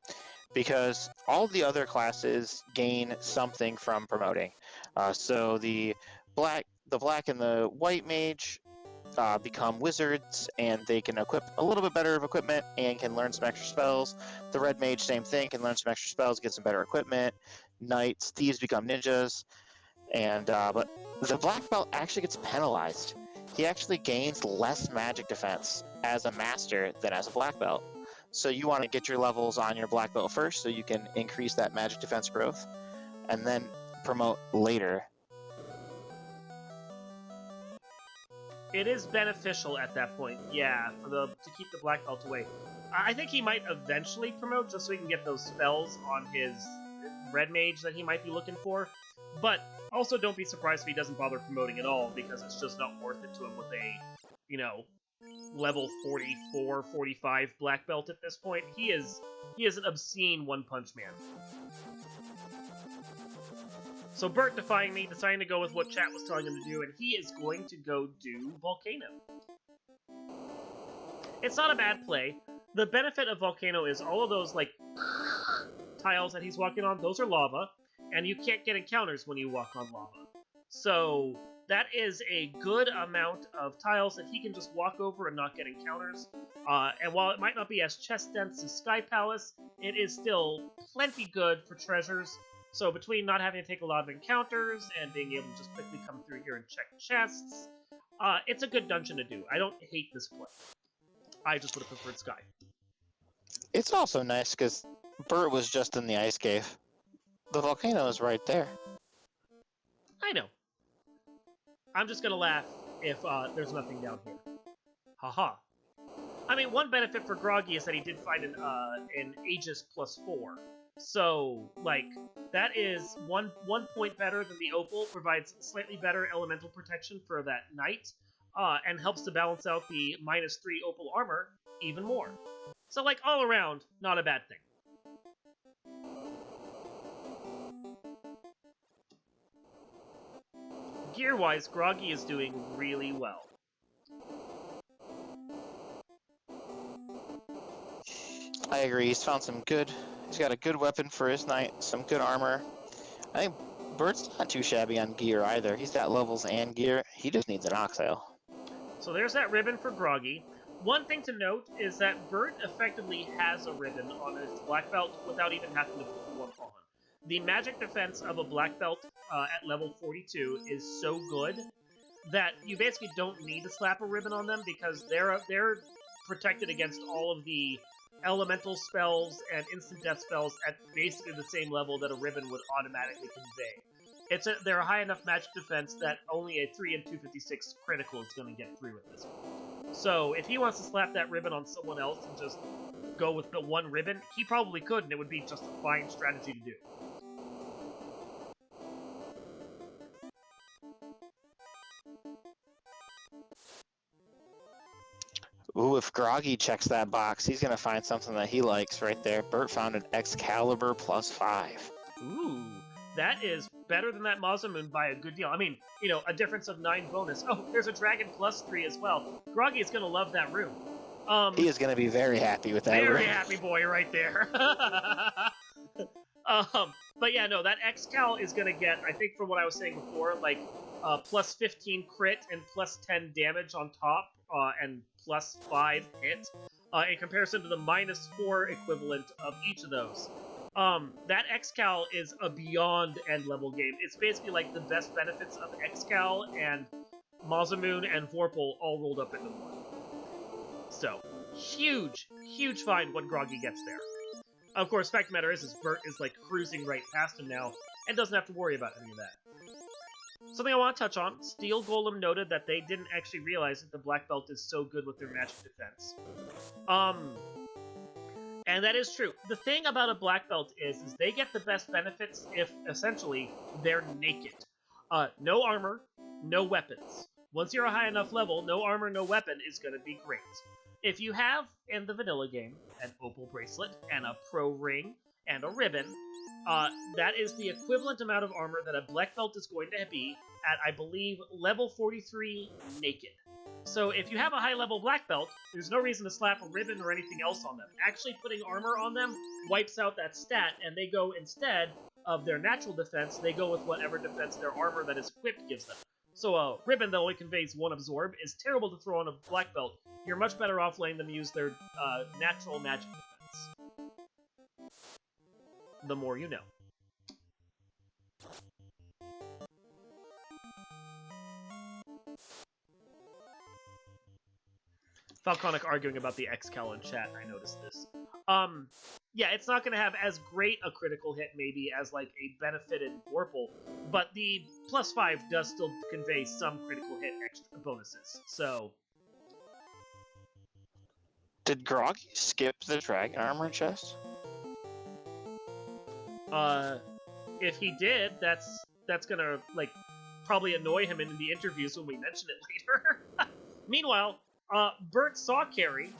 because all the other classes gain something from promoting. So the black and the white mage become wizards, and they can equip a little bit better of equipment and can learn some extra spells. The red mage, same thing, can learn some extra spells, get some better equipment. Knights, thieves become ninjas, and but the black belt actually gets penalized. He actually gains less magic defense as a master than as a black belt. So you want to get your levels on your black belt first so you can increase that magic defense growth and then promote later. It is beneficial at that point, yeah, to keep the black belt away. I think he might eventually promote just so he can get those spells on his red mage that he might be looking for. But also don't be surprised if he doesn't bother promoting at all, because it's just not worth it to him with a, level 44, 45 black belt at this point. He is an obscene one-punch man. So Burt, defying me, deciding to go with what chat was telling him to do, and he is going to go do Volcano. It's not a bad play. The benefit of Volcano is all of those, tiles that he's walking on, those are lava, and you can't get encounters when you walk on lava. So that is a good amount of tiles that he can just walk over and not get encounters. And while it might not be as chest dense as Sky Palace, it is still plenty good for treasures. So between not having to take a lot of encounters and being able to just quickly come through here and check chests, it's a good dungeon to do. I don't hate this play. I just would have preferred Sky. It's also nice because Burt was just in the ice cave. The volcano is right there. I know. I'm just gonna laugh if there's nothing down here. Haha. I mean, one benefit for Groggy is that he did find an Aegis +4. So, that is one point better than the Opal, provides slightly better elemental protection for that knight, and helps to balance out the -3 Opal armor even more. So, all around, not a bad thing. Gear-wise, Groggy is doing really well. I agree. He's found some good. He's got a good weapon for his knight, some good armor. I think Burt's not too shabby on gear either. He's got levels and gear. He just needs an oxale. So there's that ribbon for Groggy. One thing to note is that Burt effectively has a ribbon on his black belt without even having to put one on. The magic defense of a black belt at level 42 is so good that you basically don't need to slap a ribbon on them because they're protected against all of the elemental spells and instant death spells at basically the same level that a ribbon would automatically convey. They're a high enough magic defense that only a 3 and 256 critical is going to get through with this one. So if he wants to slap that ribbon on someone else and just go with the one ribbon, he probably could, and it would be just a fine strategy to do. Ooh, if Groggy checks that box, he's going to find something that he likes right there. Burt found an Excalibur +5. Ooh, that is better than that Mazamoon by a good deal. I mean, a difference of 9 bonus. Oh, there's a Dragon +3 as well. Groggy is going to love that room. He is going to be very happy with that room. Very happy boy right there. But yeah, no, that Excal is going to get, I think from what I was saying before, +15 crit and +10 damage on top, and +5 hit, in comparison to the -4 equivalent of each of those. That Excal is a beyond end level game. It's basically the best benefits of Excal and Mazamoon and Vorpal all rolled up into one. So, huge find when Groggy gets there. Of course, fact of the matter is Burt is cruising right past him now and doesn't have to worry about any of that. Something I want to touch on, Steel Golem noted that they didn't actually realize that the Black Belt is so good with their magic defense. And that is true. The thing about a Black Belt is they get the best benefits if, essentially, they're naked. No armor, no weapons. Once you're a high enough level, no armor, no weapon is going to be great. if you have in the vanilla game an opal bracelet and a pro ring and a ribbon, that is the equivalent amount of armor that a black belt is going to be at, I believe, level 43 naked. So if you have a high-level black belt, there's no reason to slap a ribbon or anything else on them. Actually putting armor on them wipes out that stat, and they go, instead of their natural defense, they go with whatever defense their armor that is equipped gives them. So a ribbon that only conveys 1 absorb is terrible to throw on a black belt. You're much better off letting them use their natural magic defense. The more you know. Falconic arguing about the Excal in chat, I noticed this. Yeah, it's not going to have as great a critical hit, maybe, as, like, a benefited Vorpal, but the +5 does still convey some critical hit extra bonuses, so... Did Groggy skip the dragon armor chest? If he did, that's gonna, like, probably annoy him in the interviews when we mention it later. Meanwhile, Burt saw Carrie.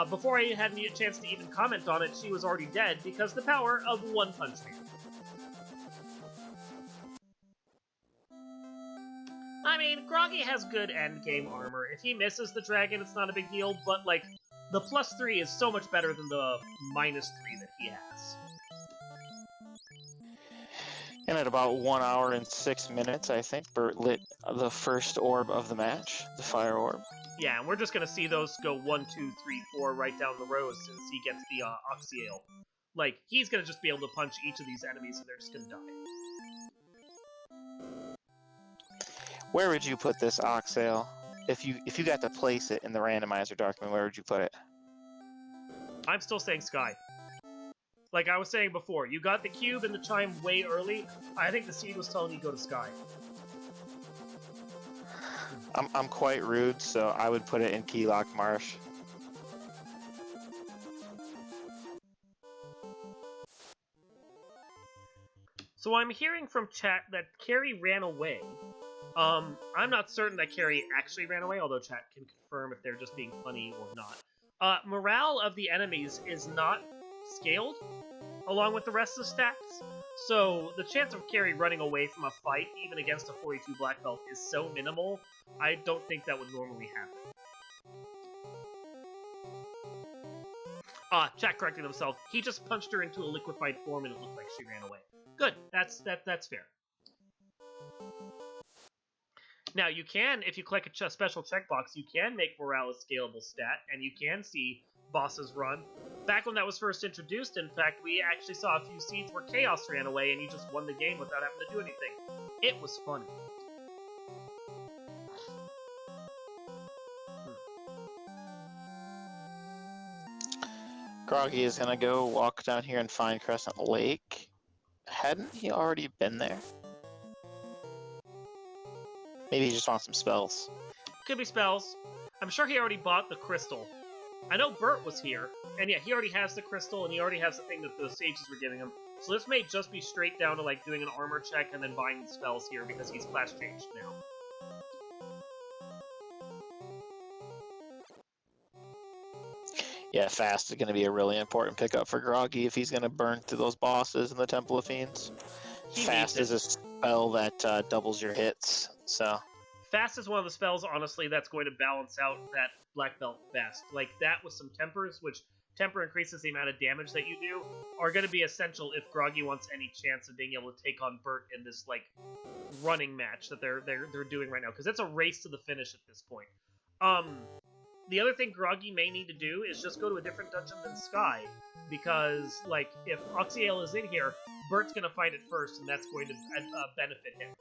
Before I had a chance to even comment on it, she was already dead because the power of One Punch Man. I mean, Groggy has good endgame armor. If he misses the dragon, it's not a big deal, but, like, the +3 is so much better than the -3 that he has. And at about 1 hour and 6 minutes, I think, Burt lit the first orb of the match, the fire orb. Yeah, and we're just gonna see those go 1, 2, 3, 4 right down the row as soon as he gets the Oxyale. Like, he's gonna just be able to punch each of these enemies and they're just gonna die. Where would you put this Oxyale? If you got to place it in the randomizer, Darkman, where would you put it? I'm still saying Sky. Like I was saying before, you got the cube and the chime way early. I think the seed was telling you to go to Sky. I'm quite rude, so I would put it in Keylock Marsh. So I'm hearing from chat that Carrie ran away. I'm not certain that Carrie actually ran away, although chat can confirm if they're just being funny or not. Morale of the enemies is not scaled along with the rest of the stats, so the chance of Carrie running away from a fight, even against a 42 black belt, is so minimal, I don't think that would normally happen. Chat correcting themselves. He just punched her into a liquefied form and it looked like she ran away. Good, that's fair. Now, you can, if you click a special checkbox, you can make morale a scalable stat, and you can see bosses run. Back when that was first introduced, in fact, we actually saw a few scenes where Chaos ran away and you just won the game without having to do anything. It was funny. Groggy is gonna go walk down here and find Crescent Lake. Hadn't he already been there? Maybe he just wants some spells. Could be spells. I'm sure he already bought the crystal. I know Burt was here, and yeah, he already has the crystal, and he already has the thing that the sages were giving him. So this may just be straight down to, like, doing an armor check and then buying the spells here, because he's class changed now. Yeah, Fast is going to be a really important pickup for Groggy if he's going to burn through those bosses in the Temple of Fiends. Fast is a spell that doubles your hits, so... Fast is one of the spells, honestly, that's going to balance out that black belt best. Like, that with some Tempers, which Temper increases the amount of damage that you do, are going to be essential if Groggy wants any chance of being able to take on Burt in this, like, running match that they're doing right now, because it's a race to the finish at this point. The other thing Groggy may need to do is just go to a different dungeon than Sky, because, like, if Oxyale is in here, Burt's going to fight it first, and that's going to benefit him.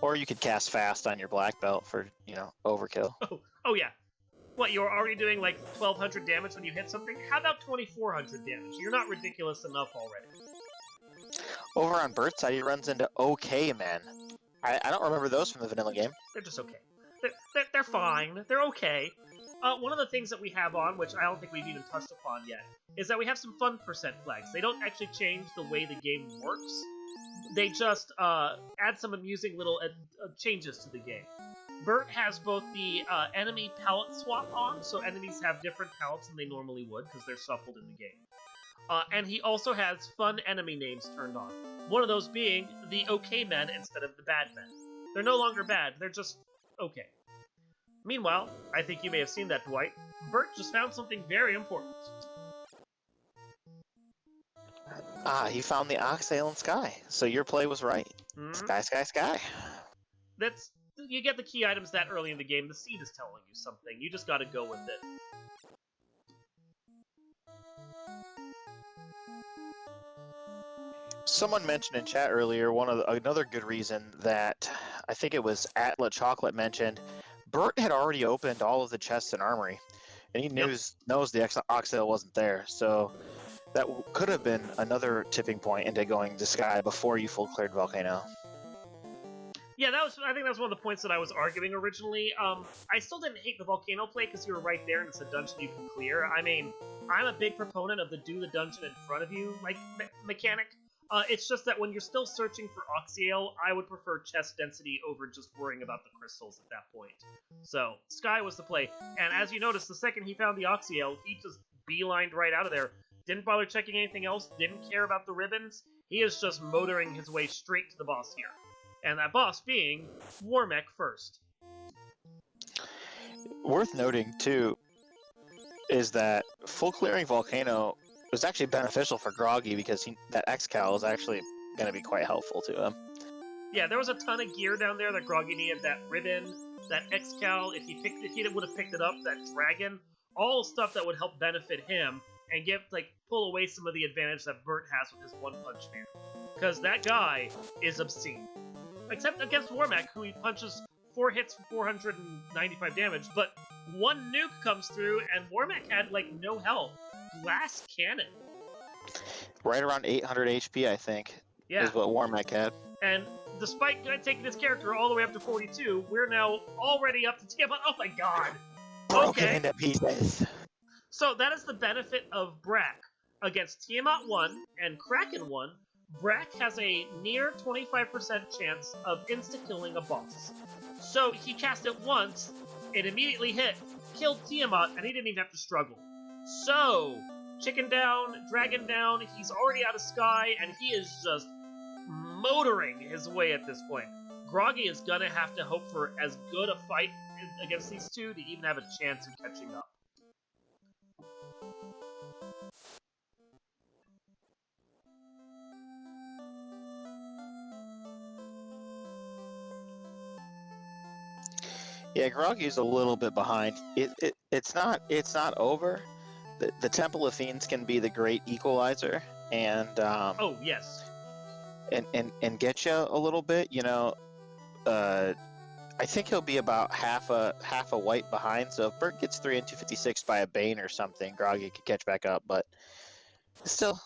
Or you could cast Fast on your black belt for, you know, overkill. Oh yeah. What, you're already doing, like, 1,200 damage when you hit something? How about 2,400 damage? You're not ridiculous enough already. Over on Burt's side, he runs into OK Men. I don't remember those from the vanilla game. They're just okay. They're fine. They're okay. One of the things that we have on, which I don't think we've even touched upon yet, is that we have some fun percent flags. They don't actually change the way the game works, they just add some amusing little changes to the game. Burt has both the enemy palette swap on, so enemies have different palettes than they normally would because they're shuffled in the game. And he also has fun enemy names turned on. One of those being the okay men instead of the bad men. They're no longer bad, they're just okay. Meanwhile, I think you may have seen that, Dwight, Burt just found something very important. He found the Oxale in Sky, so your play was right. Sky, sky, sky. You get the key items that early in the game, the seed is telling you something, you just gotta go with it. Someone mentioned in chat earlier another good reason that I think it was Atla Chocolate mentioned. Burt had already opened all of the chests in Armory, and he knows the Oxale wasn't there, so that could have been another tipping point into going to Sky before you full cleared Volcano. Yeah, I think that was one of the points that I was arguing originally. I still didn't hate the Volcano play because you were right there and it's a dungeon you can clear. I mean, I'm a big proponent of the do the dungeon in front of you mechanic. It's just that when you're still searching for Oxyale, I would prefer chest density over just worrying about the crystals at that point. So, Sky was the play. And as you notice, the second he found the Oxyale, he just beelined right out of there. Didn't bother checking anything else, didn't care about the ribbons. He is just motoring his way straight to the boss here. And that boss being Warmech first. Worth noting, too, is that full clearing Volcano was actually beneficial for Groggy because that X-Cal is actually going to be quite helpful to him. Yeah, there was a ton of gear down there that Groggy needed. That ribbon, that X-Cal, if he would have picked it up, that dragon, all stuff that would help benefit him and pull away some of the advantage that Burt has with his One Punch Man. Because that guy is obscene. Except against Warmech, who he punches 4 hits for 495 damage, but one nuke comes through and Warmech had no health. Glass cannon. Right around 800 HP, I think, is what Warmech had. And despite taking his character all the way up to 42, we're now already up to Tiamat. Oh my god! Broken into pieces. So that is the benefit of Brack. Against Tiamat 1 and Kraken 1, Brack has a near 25% chance of insta-killing a boss. So he cast it once, it immediately hit, killed Tiamat, and he didn't even have to struggle. So, chicken down, dragon down, he's already out of Sky, and he is just motoring his way at this point. Groggy is gonna have to hope for as good a fight against these two to even have a chance of catching up. Yeah, Groggy's a little bit behind. It's not over. The Temple of Fiends can be the great equalizer, and oh yes, and get you a little bit. I think he'll be about half a white behind. So if Burt gets 3 and 256 by a Bane or something, Groggy could catch back up. But still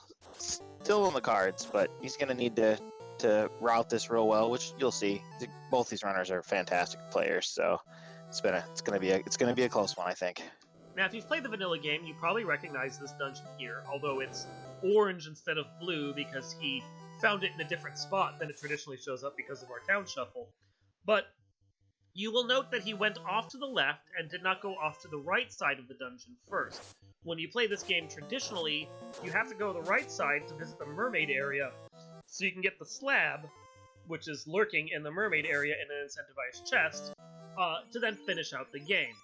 on the cards. But he's gonna need to route this real well, which you'll see. Both these runners are fantastic players, so it's gonna be a close one, I think. Now, if you've played the vanilla game, you probably recognize this dungeon here, although it's orange instead of blue because he found it in a different spot than it traditionally shows up because of our town shuffle. But you will note that he went off to the left and did not go off to the right side of the dungeon first. When you play this game traditionally, you have to go to the right side to visit the mermaid area, so you can get the slab, which is lurking in the mermaid area in an incentivized chest, to then finish out the game.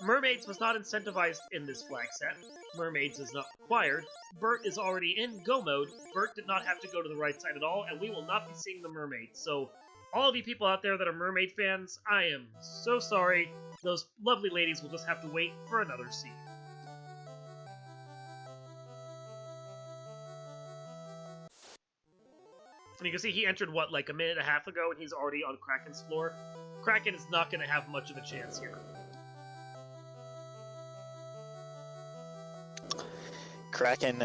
Mermaids was not incentivized in this flag set. Mermaids is not required. Burt is already in go mode. Burt did not have to go to the right side at all, and we will not be seeing the mermaids. So, all of you people out there that are mermaid fans, I am so sorry. Those lovely ladies will just have to wait for another scene. And you can see he entered, a minute and a half ago, and he's already on Kraken's floor. Kraken is not going to have much of a chance here. Kraken,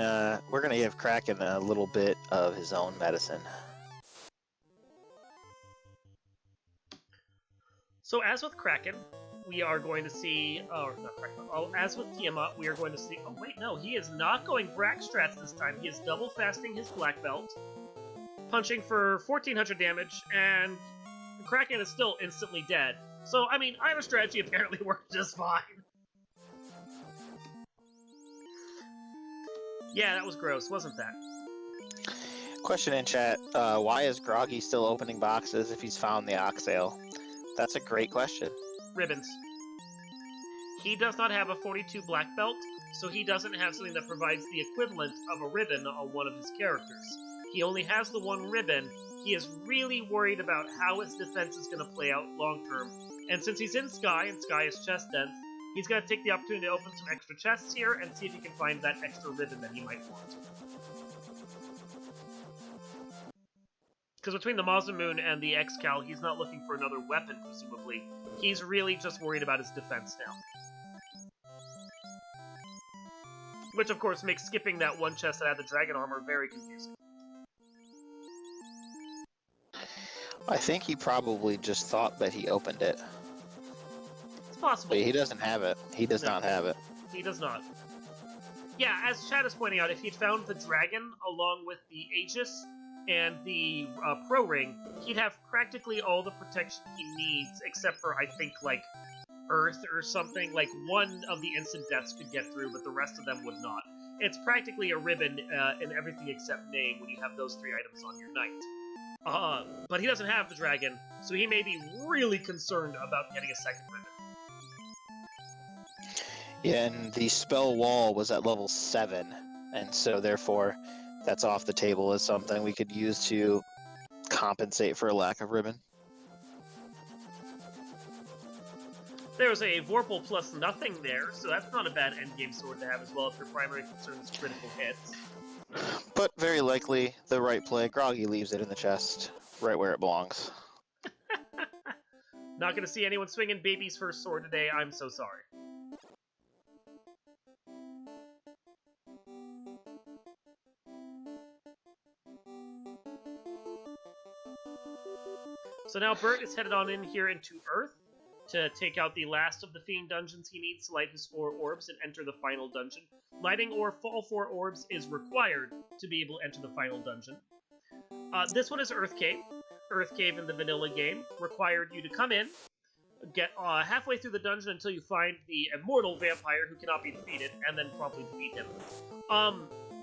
we're going to give Kraken a little bit of his own medicine. So as with Kraken, we are going to see, as with Tiamat, we are going to see, he is not going Brack strats this time. He is double fasting his black belt. punching for 1400 damage, and Kraken is still instantly dead. So, I mean, either strategy apparently worked just fine. Yeah, that was gross, wasn't that? Question in chat, why is Groggy still opening boxes if he's found the Oxale? That's a great question. Ribbons. He does not have a 42 black belt, so he doesn't have something that provides the equivalent of a ribbon on one of his characters. He only has the one ribbon. He is really worried about how his defense is going to play out long term, and since he's in Sky, and Sky is chest dense, he's going to take the opportunity to open some extra chests here and see if he can find that extra ribbon that he might want. Because between the Masamune and the X-Cal, he's not looking for another weapon, presumably. He's really just worried about his defense now. Which, of course, makes skipping that one chest that had the dragon armor very confusing. I think he probably just thought that he opened it. It's possible. But he doesn't have it. He does not have it. He does not. Yeah, as Chad is pointing out, if he'd found the dragon along with the Aegis and the Pro Ring, he'd have practically all the protection he needs, except for, I think, like, Earth or something. Like, one of the instant deaths could get through, but the rest of them would not. It's practically a ribbon in everything except name when you have those 3 items on your knight. But he doesn't have the dragon, so he may be really concerned about getting a second ribbon. Yeah, and the spell wall was at level 7, and so therefore that's off the table as something we could use to compensate for a lack of ribbon. There's a Vorpal plus nothing there, so that's not a bad endgame sword to have as well if your primary concern is critical hits. But very likely, the right play, Groggy leaves it in the chest, right where it belongs. Not gonna see anyone swinging baby's first sword today, I'm so sorry. So now Burt is headed on in here into Earth to take out the last of the Fiend dungeons he needs to light his 4 orbs and enter the final dungeon. Lighting all 4 orbs is required to be able to enter the final dungeon. This one is Earth Cave. Earth Cave in the vanilla game required you to come in, get halfway through the dungeon until you find the immortal vampire who cannot be defeated, and then promptly defeat him.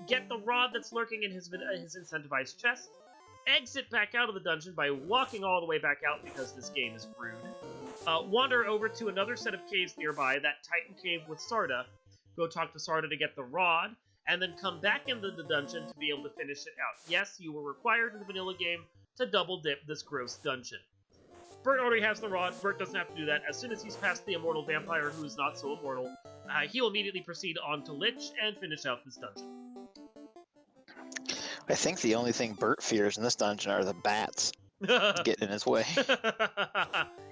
Get the rod that's lurking in his incentivized chest. Exit back out of the dungeon by walking all the way back out because this game is rude. Wander over to another set of caves nearby, that Titan Cave with Sarda. Go talk to Sarda to get the rod, and then come back into the dungeon to be able to finish it out. Yes, you were required in the vanilla game to double dip this gross dungeon. Burt already has the rod. Burt doesn't have to do that. As soon as he's past the immortal vampire who is not so immortal, he'll immediately proceed on to Lich and finish out this dungeon. I think the only thing Burt fears in this dungeon are the bats getting in his way.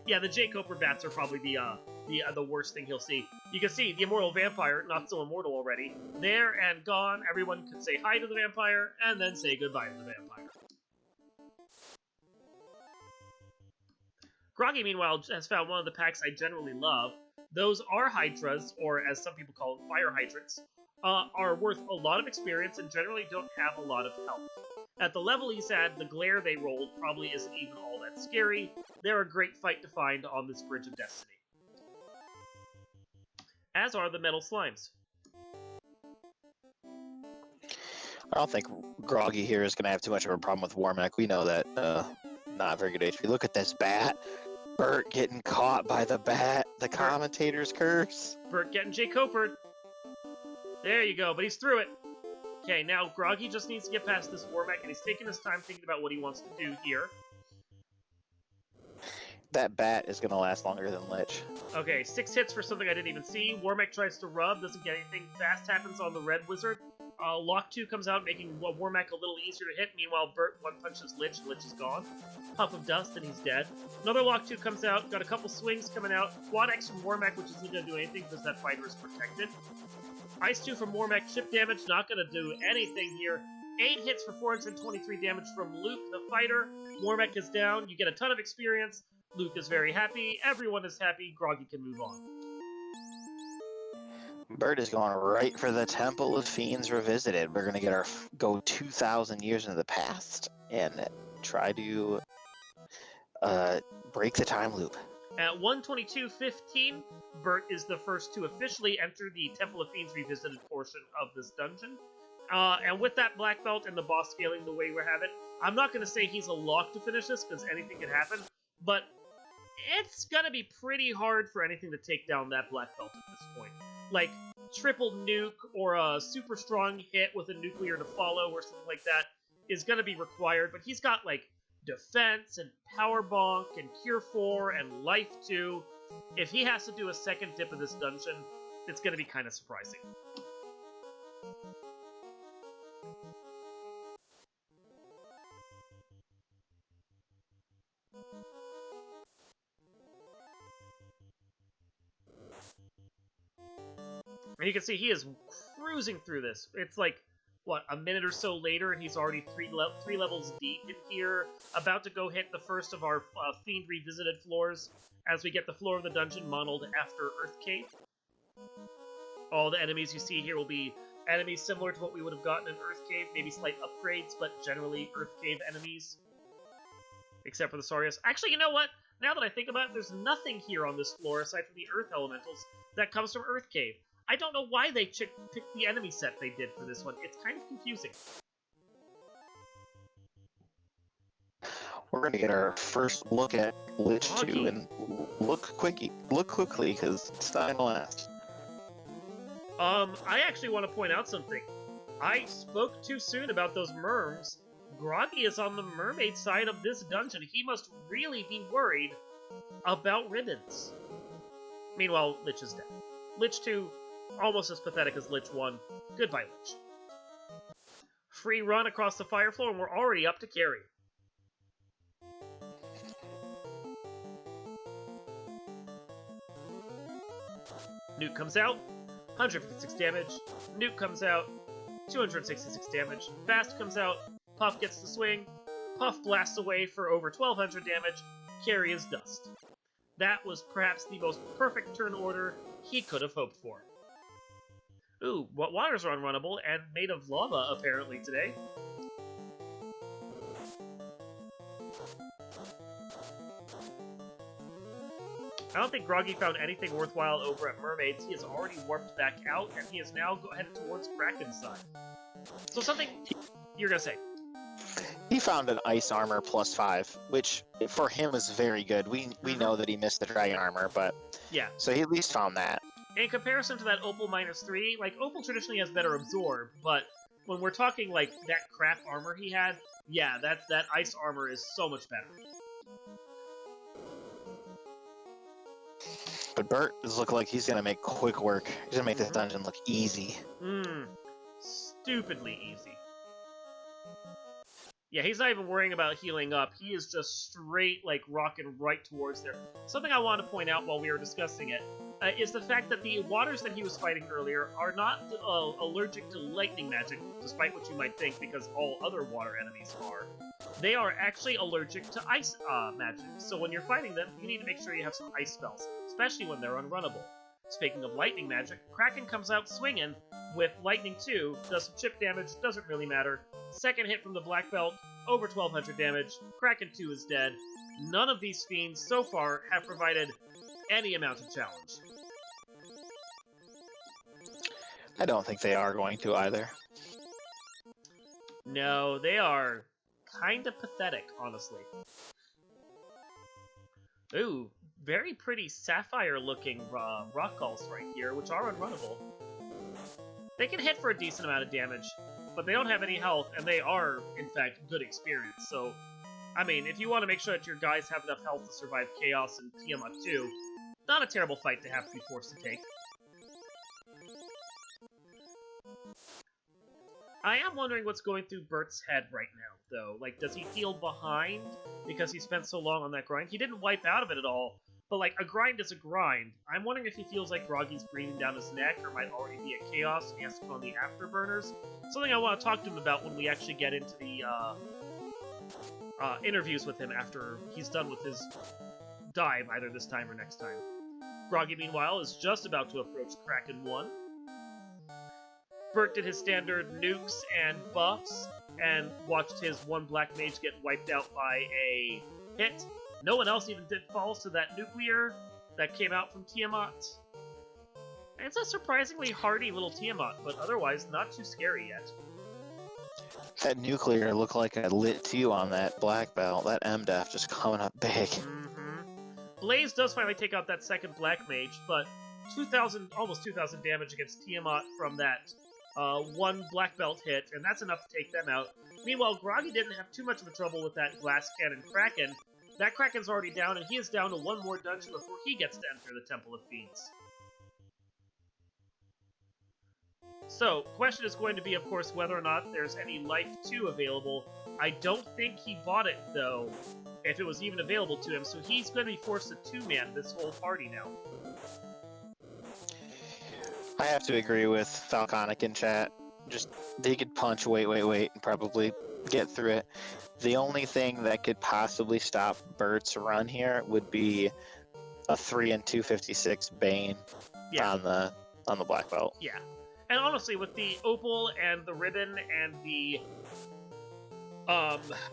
Yeah, the J. Coper bats are probably the worst thing he'll see. You can see the immortal vampire, not so immortal already, there and gone. Everyone could say hi to the vampire and then say goodbye to the vampire. Groggy, meanwhile, has found one of the packs I generally love. Those are Hydras, or as some people call them, fire hydrants. Are worth a lot of experience and generally don't have a lot of health. At the level he's at, the glare they rolled probably isn't even all that scary. They're a great fight to find on this Bridge of Destiny. As are the metal slimes. I don't think Groggy here is going to have too much of a problem with Warmack. We know that not very good HP. Look at this bat. Burt getting caught by the bat. The commentator's curse. Burt getting J. Copered. There you go, but he's through it. Okay, now Groggy just needs to get past this Warmack, and he's taking his time thinking about what he wants to do here. That bat is going to last longer than Lich. Okay, 6 hits for something I didn't even see. Warmack tries to rub, doesn't get anything. Fast happens on the Red Wizard. Lock 2 comes out, making Warmack a little easier to hit. Meanwhile, Burt one-punches Lich, and Lich is gone. Puff of dust, and he's dead. Another Lock 2 comes out, got a couple swings coming out. Quad X from Warmack, which isn't going to do anything because that fighter is protected. Ice 2 from Warmack, chip damage, not going to do anything here. 8 hits for 423 damage from Luke, the fighter. Warmack is down, you get a ton of experience. Luke is very happy, everyone is happy, Groggy can move on. Bert is going right for the Temple of Fiends Revisited. We're gonna get go 2,000 years into the past and try to break the time loop. At 1:22:15, Bert is the first to officially enter the Temple of Fiends Revisited portion of this dungeon. And with that black belt and the boss scaling the way we have it, I'm not going to say he's a lock to finish this, because anything can happen, but it's going to be pretty hard for anything to take down that black belt at this point. Like, triple nuke or a super strong hit with a nuclear to follow or something like that is going to be required, but he's got, like, defense and power bonk and cure 4 and life 2. If he has to do a second dip of this dungeon, it's going to be kind of surprising. And you can see he is cruising through this. It's like, what, a minute or so later, and he's already three levels deep in here, about to go hit the first of our Fiend Revisited floors, as we get the floor of the dungeon modeled after Earth Cave. All the enemies you see here will be enemies similar to what we would have gotten in Earth Cave, maybe slight upgrades, but generally Earth Cave enemies. Except for the Saurius. Actually, you know what? Now that I think about it, there's nothing here on this floor, aside from the Earth Elementals, that comes from Earth Cave. I don't know why they picked the enemy set they did for this one. It's kind of confusing. We're gonna get our first look at Lich 2 and look quickly, because it's not gonna last. I actually want to point out something. I spoke too soon about those merms. Groggy is on the mermaid side of this dungeon. He must really be worried about ribbons. Meanwhile, Lich is dead. Lich 2, almost as pathetic as Lich 1. Goodbye, Lich. Free run across the fire floor, and we're already up to carry. Nuke comes out, 156 damage. Nuke comes out, 266 damage. Fast comes out, Puff gets the swing. Puff blasts away for over 1200 damage. Carry is dust. That was perhaps the most perfect turn order he could have hoped for. Ooh, what waters are unrunnable and made of lava apparently today. I don't think Groggy found anything worthwhile over at Mermaids. He has already warped back out, and he is now headed towards Kraken's side. So something you're gonna say. He found an ice armor +5, which for him is very good. We know that he missed the dragon armor, but yeah. So he at least found that. In comparison to that Opal -3, like, Opal traditionally has better absorb, but when we're talking, like, that crap armor he had, yeah, that ice armor is so much better. But Bert is looking like he's gonna make quick work. He's gonna make this dungeon look easy. Stupidly easy. Yeah, he's not even worrying about healing up. He is just straight, like, rocking right towards there. Something I want to point out while we were discussing it is the fact that the waters that he was fighting earlier are not allergic to lightning magic, despite what you might think, because all other water enemies are. They are actually allergic to ice magic, so when you're fighting them, you need to make sure you have some ice spells, especially when they're unrunnable. Speaking of lightning magic, Kraken comes out swinging with Lightning 2, does some chip damage, doesn't really matter. Second hit from the Black Belt, over 1200 damage, Kraken 2 is dead. None of these fiends so far have provided any amount of challenge. I don't think they are going to either. No, they are kind of pathetic, honestly. Ooh, very pretty sapphire-looking rock galls right here, which are unrunnable. They can hit for a decent amount of damage, but they don't have any health, and they are, in fact, good experience. So, I mean, if you want to make sure that your guys have enough health to survive Chaos and Tiamat 2, not a terrible fight to have to be forced to take. I am wondering what's going through Bert's head right now, though. Like, does he feel behind because he spent so long on that grind? He didn't wipe out of it at all, but, like, a grind is a grind. I'm wondering if he feels like Groggy's breathing down his neck, or might already be at Chaos, and he has to put on the afterburners. Something I want to talk to him about when we actually get into the interviews with him after he's done with his dive, either this time or next time. Groggy, meanwhile, is just about to approach Kraken 1. Burt did his standard nukes and buffs, and watched his one black mage get wiped out by a hit. No one else even did falls to that nuclear that came out from Tiamat. It's a surprisingly hardy little Tiamat, but otherwise not too scary yet. That nuclear looked like a lit 2 on that black belt. That MDEF just coming up big. Blaze does finally take out that second black mage, but 2,000, almost 2,000 damage against Tiamat from that one black belt hit, and that's enough to take them out. Meanwhile, Groggy didn't have too much of a trouble with that glass cannon Kraken. That Kraken's already down, and he is down to one more dungeon before he gets to enter the Temple of Fiends. So, question is going to be, of course, whether or not there's any Life 2 available. I don't think he bought it, though, if it was even available to him, so he's going to be forced to two-man this whole party now. I have to agree with Falconic in chat. Just, they could punch wait, and probably get through it. The only thing that could possibly stop Burt's run here would be a 3 and 256 Bane on the black belt. Yeah. And honestly, with the opal and the ribbon and the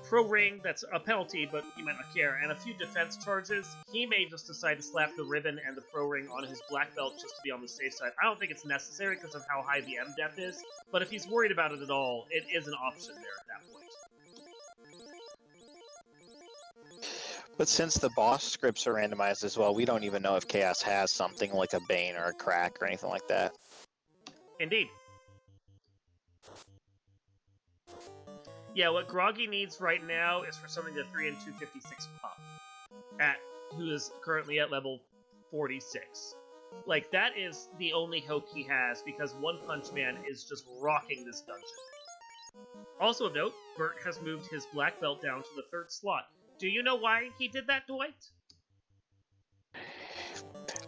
pro ring, that's a penalty, but he might not care, and a few defense charges, he may just decide to slap the ribbon and the pro ring on his black belt just to be on the safe side. I don't think it's necessary because of how high the MDEF is, but if he's worried about it at all, it is an option there at that point. But since the boss scripts are randomized as well, we don't even know if Chaos has something like a Bane or a Crack or anything like that. Indeed. Yeah, what Groggy needs right now is for something to 3 and 256 Puff, who is currently at level 46. Like, that is the only hope he has, because One Punch Man is just rocking this dungeon. Also of note, Burt has moved his black belt down to the 3rd slot. Do you know why he did that, Dwight?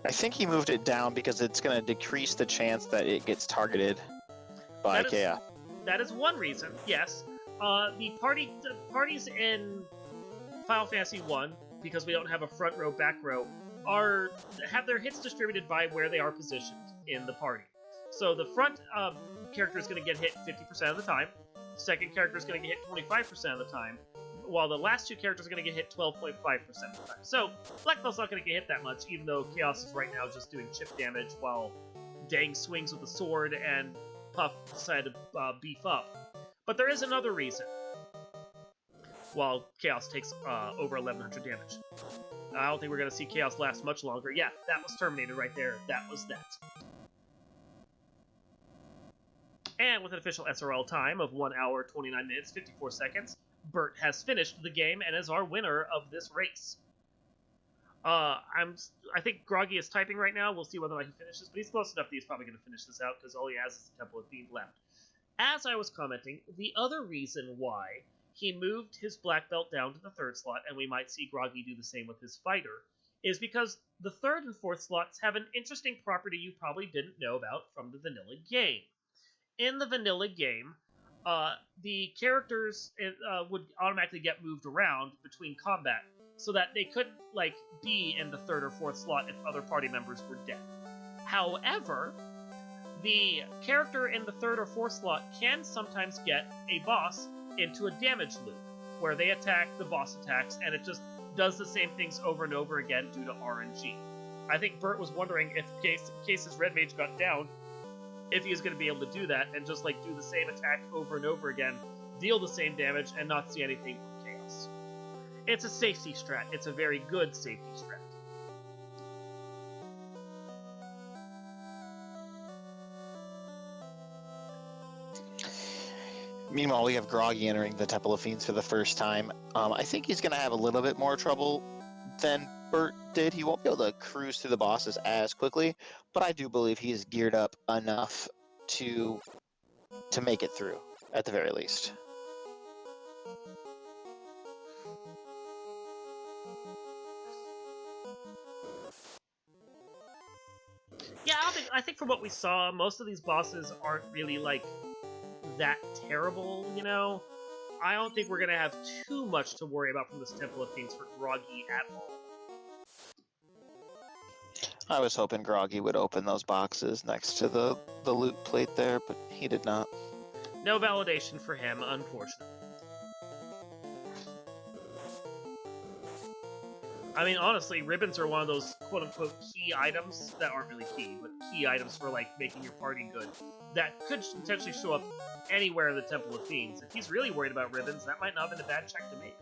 I think he moved it down because it's going to decrease the chance that it gets targeted by Chaos. That is one reason, yes. The parties in Final Fantasy 1, because we don't have a front row, back row, have their hits distributed by where they are positioned in the party. So the front character is going to get hit 50% of the time, the second character is going to get hit 25% of the time, while the last two characters are going to get hit 12.5% of the time. So Black Belt's not going to get hit that much, even though Chaos is right now just doing chip damage, while Dang swings with the sword and Puff decided to beef up. But there is another reason, while Chaos takes over 1,100 damage. I don't think we're going to see Chaos last much longer. Yeah, that was terminated right there. That was that. And with an official SRL time of 1 hour, 29 minutes, 54 seconds, Burt has finished the game and is our winner of this race. I think Groggy is typing right now. We'll see whether or not he finishes, but he's close enough that he's probably going to finish this out because all he has is the Temple of Fiend left. As I was commenting, the other reason why he moved his black belt down to the 3rd slot, and we might see Groggy do the same with his fighter, is because the 3rd and 4th slots have an interesting property you probably didn't know about from the vanilla game. In the vanilla game, the characters would automatically get moved around between combat, so that they couldn't, be in the 3rd or 4th slot if other party members were dead. However, the character in the 3rd or 4th slot can sometimes get a boss into a damage loop, where they attack, the boss attacks, and it just does the same things over and over again due to RNG. I think Burt was wondering if Case's Red Mage got down, if he was going to be able to do that, and just do the same attack over and over again, deal the same damage, and not see anything from Chaos. It's a safety strat. It's a very good safety strat. Meanwhile, we have Groggy entering the Temple of Fiends for the first time. I think he's going to have a little bit more trouble than Burt did. He won't be able to cruise through the bosses as quickly, but I do believe he is geared up enough to make it through, at the very least. Yeah, I think from what we saw, most of these bosses aren't really, that terrible, you know? I don't think we're going to have too much to worry about from this Temple of Fiends for Groggy at all. I was hoping Groggy would open those boxes next to the loot plate there, but he did not. No validation for him, unfortunately. I mean, honestly, ribbons are one of those quote-unquote key items that aren't really key, but key items for, like, making your party good that could potentially show up anywhere in the Temple of Fiends. If he's really worried about ribbons, that might not have been a bad check to make.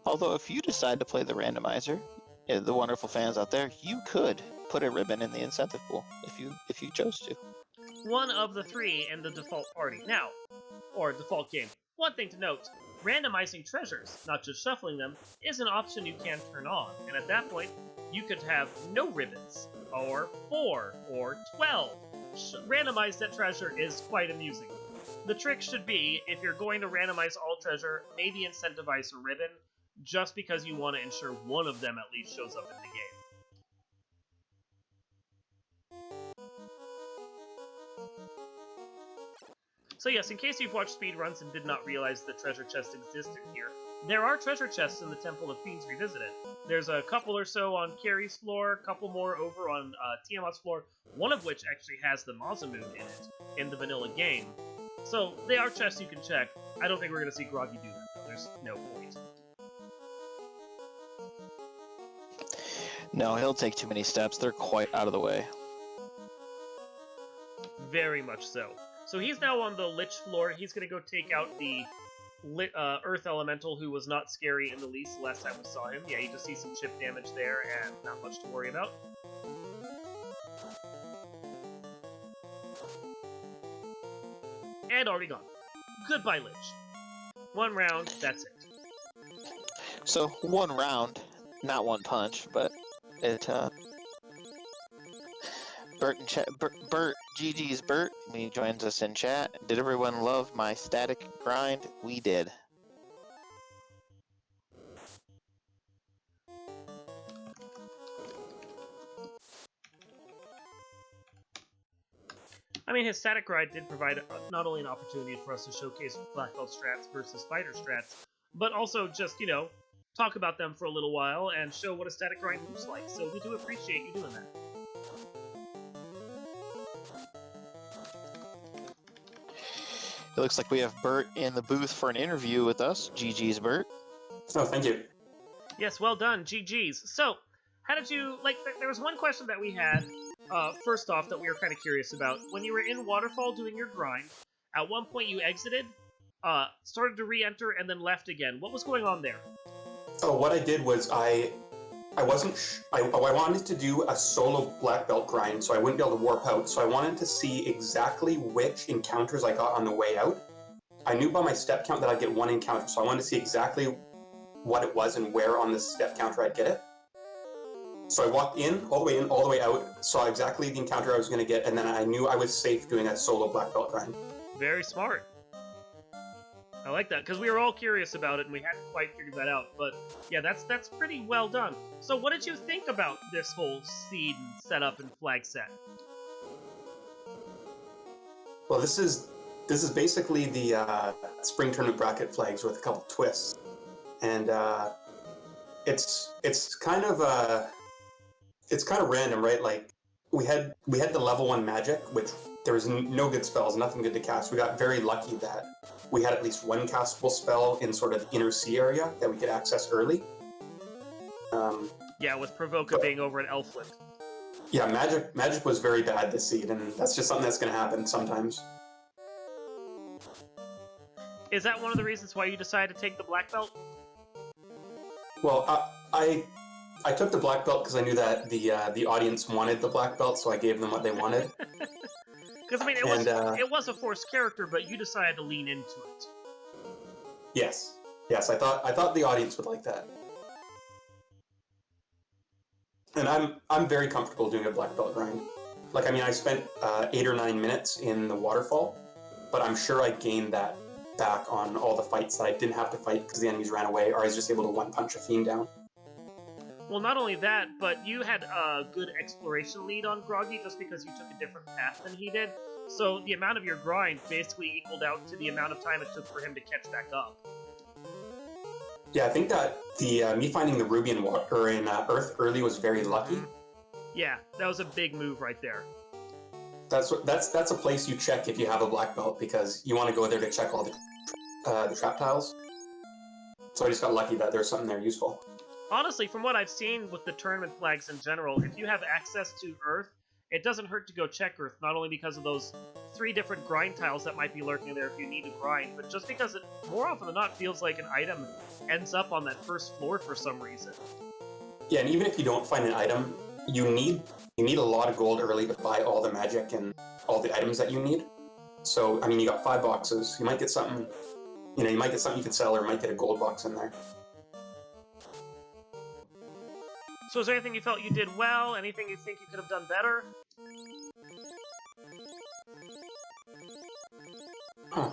Although, if you decide to play the randomizer, the wonderful fans out there, you could put a ribbon in the incentive pool if you chose to. One of the three in the default party. Now, or default game. One thing to note, randomizing treasures, not just shuffling them, is an option you can turn on, and at that point, you could have no ribbons, or 4, or 12. Randomize that treasure is quite amusing. The trick should be, if you're going to randomize all treasure, maybe incentivize a ribbon, just because you want to ensure one of them at least shows up in the game. So yes, in case you've watched speedruns and did not realize the treasure chest existed here, there are treasure chests in the Temple of Fiends Revisited. There's a couple or so on Carrie's floor, a couple more over on Tiamat's floor, one of which actually has the Masamune in it, in the vanilla game. So, they are chests you can check. I don't think we're going to see Groggy do that, though. There's no point. No, he'll take too many steps. They're quite out of the way. Very much so. So he's now on the Lich floor. He's going to go take out the Earth Elemental, who was not scary in the least the last time we saw him. Yeah, you just see some chip damage there, and not much to worry about. And already gone. Goodbye, Lich. One round, that's it. So, one round, not one punch, but it, Burt, GG's Burt, he joins us in chat. Did everyone love my static grind? We did. I mean, his static grind did provide not only an opportunity for us to showcase Black Belt strats versus fighter strats, but also just, you know, talk about them for a little while and show what a static grind looks like. So we do appreciate you doing that. It looks like we have Burt in the booth for an interview with us. GG's, Burt. Oh, thank you. Yes, well done. GG's. So, how did you, like, there was one question that we had, first off, that we were kind of curious about. When you were in Waterfall doing your grind, at one point you exited, started to re-enter, and then left again. What was going on there? Oh, what I did was I wanted to do a solo black belt grind, so I wouldn't be able to warp out. So I wanted to see exactly which encounters I got on the way out. I knew by my step count that I'd get one encounter, so I wanted to see exactly what it was and where on the step counter I'd get it. So I walked all the way out, saw exactly the encounter I was going to get, and then I knew I was safe doing a solo black belt grind. Very smart. I like that, because we were all curious about it, and we hadn't quite figured that out. But yeah, that's pretty well done. So what did you think about this whole seed and setup and flag set? Well, this is basically the spring tournament bracket flags with a couple twists, and it's kind of random, right? Like we had the level 1 magic, which there was no good spells, nothing good to cast. We got very lucky that we had at least one castable spell in sort of the inner sea area that we could access early. Yeah, with Provoca being over at Elfland. Yeah, magic was very bad this seed, and that's just something that's going to happen sometimes. Is that one of the reasons why you decided to take the black belt? Well, I took the black belt because I knew that the audience wanted the black belt, so I gave them what they wanted. Because I mean, it was a forced character, but you decided to lean into it. Yes, I thought the audience would like that, and I'm very comfortable doing a black belt grind. Like, I mean, I spent 8 or 9 minutes in the waterfall, but I'm sure I gained that back on all the fights that I didn't have to fight because the enemies ran away, or I was just able to one-punch a fiend down. Well, not only that, but you had a good exploration lead on Groggy just because you took a different path than he did. So the amount of your grind basically equaled out to the amount of time it took for him to catch back up. Yeah, I think that the me finding the ruby in water in Earth early was very lucky. Yeah, that was a big move right there. That's a place you check if you have a black belt, because you want to go there to check all the trap tiles. So I just got lucky that there's something there useful. Honestly, from what I've seen with the tournament flags in general, if you have access to Earth, it doesn't hurt to go check Earth, not only because of those 3 different grind tiles that might be lurking there if you need to grind, but just because it, more often than not, feels like an item ends up on that first floor for some reason. Yeah, and even if you don't find an item, you need a lot of gold early to buy all the magic and all the items that you need. So, I mean, you got 5 boxes. You might get something, you might get something you could sell, or might get a gold box in there. So is there anything you felt you did well? Anything you think you could have done better? Huh.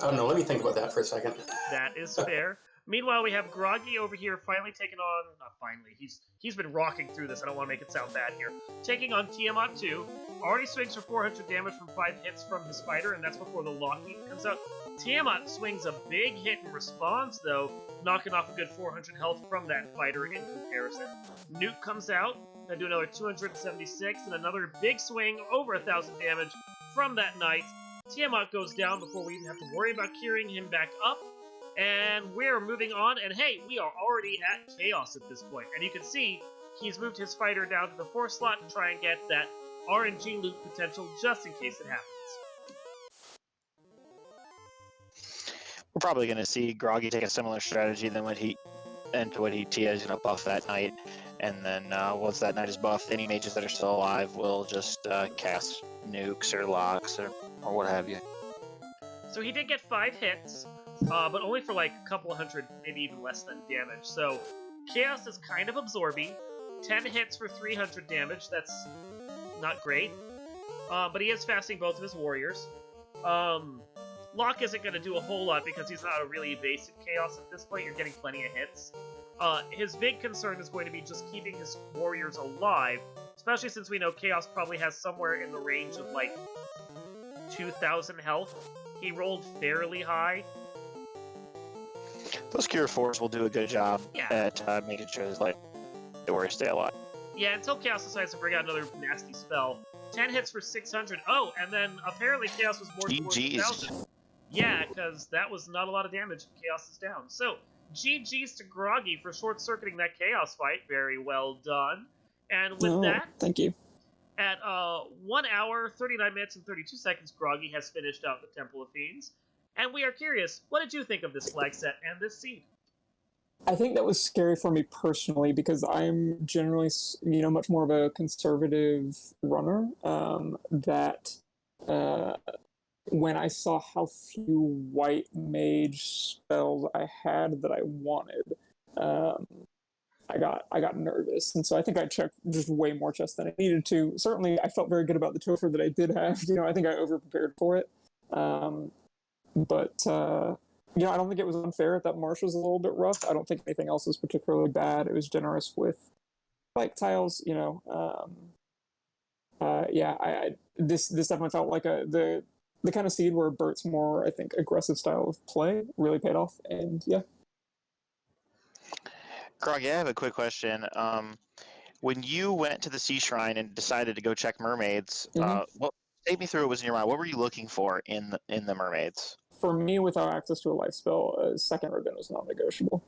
I don't know, let me think about that for a second. That is fair. Meanwhile, we have Groggy over here finally taking on... Not finally, he's been rocking through this, I don't want to make it sound bad here. Taking on Tiamat 2. Already swings for 400 damage from 5 hits from his fighter, and that's before the Lockheed comes out. Tiamat swings a big hit in response, though, knocking off a good 400 health from that fighter in comparison. Nuke comes out, and do another 276, and another big swing, over 1,000 damage from that knight. Tiamat goes down before we even have to worry about curing him back up. And we're moving on, and hey, we are already at Chaos at this point. And you can see, he's moved his fighter down to the 4 slot to try and get that RNG loot potential just in case it happens. We're probably going to see Groggy take a similar strategy than what Tia is going to buff that knight. And then once that knight is buffed, any mages that are still alive will just cast nukes or locks or what have you. So he did get 5 hits, but only for like a couple of hundred, maybe even less than damage. So Chaos is kind of absorbing. 10 hits for 300 damage, that's not great. But he is fasting both of his warriors. Locke isn't going to do a whole lot because he's not a really evasive Chaos at this point. You're getting plenty of hits. His big concern is going to be just keeping his warriors alive, especially since we know Chaos probably has somewhere in the range of like 2,000 health. He rolled fairly high. Those Cure 4s will do a good job Yeah. at making sure the warriors stay alive. Yeah, until Chaos decides to bring out another nasty spell. 10 hits for 600. Oh, and then apparently Chaos was more towards 1,000. Yeah, because that was not a lot of damage. Chaos is down. So, GG's to Groggy for short-circuiting that Chaos fight. Very well done. And with that... Thank you. At 1 hour, 39 minutes, and 32 seconds, Groggy has finished out the Temple of Fiends. And we are curious, what did you think of this flag set and this seed? I think that was scary for me personally because I'm generally, much more of a conservative runner. When I saw how few white mage spells I had that I wanted, I got nervous, and so I think I checked just way more chests than I needed to. Certainly, I felt very good about the Topher that I did have. I think I over-prepared for it. I don't think it was unfair that Marsh was a little bit rough. I don't think anything else was particularly bad. It was generous with like tiles. This definitely felt like the kind of seed where Bert's more, I think, aggressive style of play really paid off, and yeah. Groggy, I have a quick question. When you went to the Sea Shrine and decided to go check mermaids, take me through what was in your mind. What were you looking for in the mermaids? For me, without access to a life spell, a second ribbon was non-negotiable.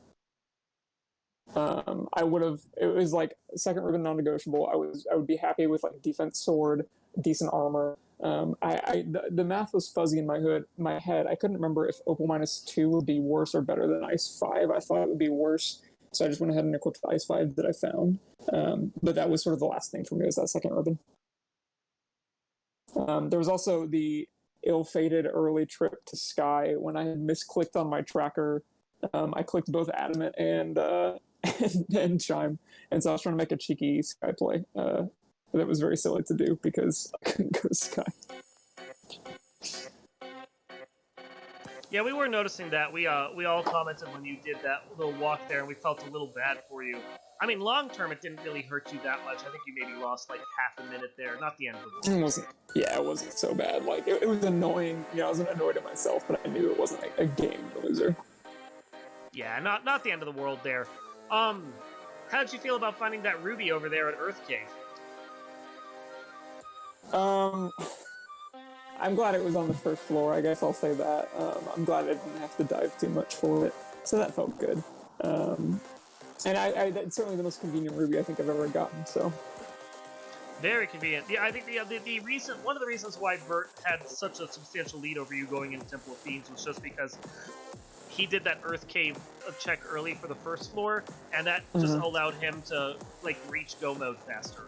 It was like second ribbon non-negotiable. I would be happy with like defense sword, decent armor. The math was fuzzy in my head. I couldn't remember if Opal -2 would be worse or better than Ice 5. I thought it would be worse, so I just went ahead and equipped the Ice 5 that I found. But that was sort of the last thing for me, was that second ribbon. There was also the ill-fated early trip to Sky when I had misclicked on my tracker. I clicked both Adamant and Chime, and so I was trying to make a cheeky Sky play. That was very silly to do because I couldn't go to Sky. Yeah, we were noticing that. We all commented when you did that little walk there, and we felt a little bad for you. I mean, long term, it didn't really hurt you that much. I think you maybe lost like half a minute there. Not the end of the world. It wasn't so bad. Like it was annoying. I was annoyed at myself, but I knew it wasn't a game loser. Yeah, not the end of the world there. How did you feel about finding that ruby over there at Earth Cave? I'm glad it was on the first floor. I guess I'll say that. I'm glad I didn't have to dive too much for it, so that felt good. And that's certainly the most convenient ruby I think I've ever gotten. So very convenient. Yeah, I think the reason, one of the reasons why Burt had such a substantial lead over you going into Temple of Fiends was just because he did that Earth Cave check early for the first floor, and that just allowed him to like reach go mode faster.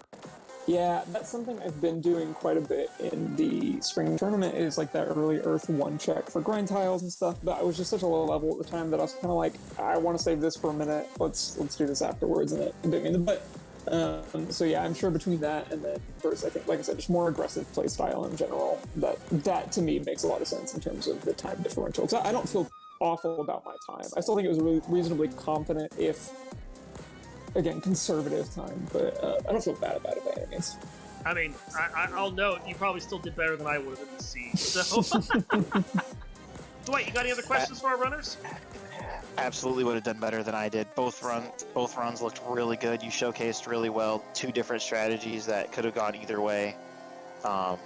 Yeah, that's something I've been doing quite a bit in the spring tournament, is like that early Earth 1 check for grind tiles and stuff, but I was just such a low level at the time that I was kind of like, I want to save this for a minute, let's do this afterwards, and it bit me in the butt. So yeah, I'm sure between that and then first, I think, like I said, just more aggressive play style in general, that to me makes a lot of sense in terms of the time differential. Because I don't feel awful about my time. I still think it was really reasonably confident, if again, conservative time, but I don't feel bad about it by any means. I mean, I'll note you probably still did better than I would have in the siege. So, Dwight, you got any other questions for our runners? Absolutely would have done better than I did. Both runs looked really good. You showcased really well 2 different strategies that could have gone either way. Yeah,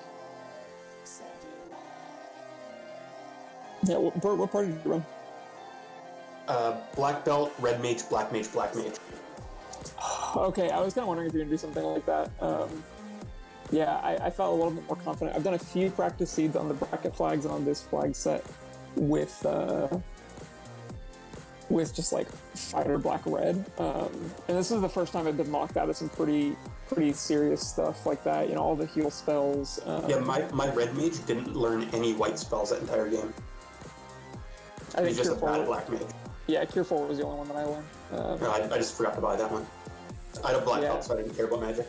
Bert, what part did you run? Black belt, red mage, black mage, black mage. Okay, I was kind of wondering if you're going to do something like that. Yeah, I felt a little bit more confident. I've done a few practice seeds on the bracket flags and on this flag set with just like fighter black red. And this is the first time I've been locked out of some pretty serious stuff like that. You know, all the heal spells. Yeah, my red mage didn't learn any white spells that entire game. I think He's just a bad black mage. Yeah, Cure 4 was the only one that I learned. No, I just forgot to buy that one. I had a black belt, so I didn't care about magic.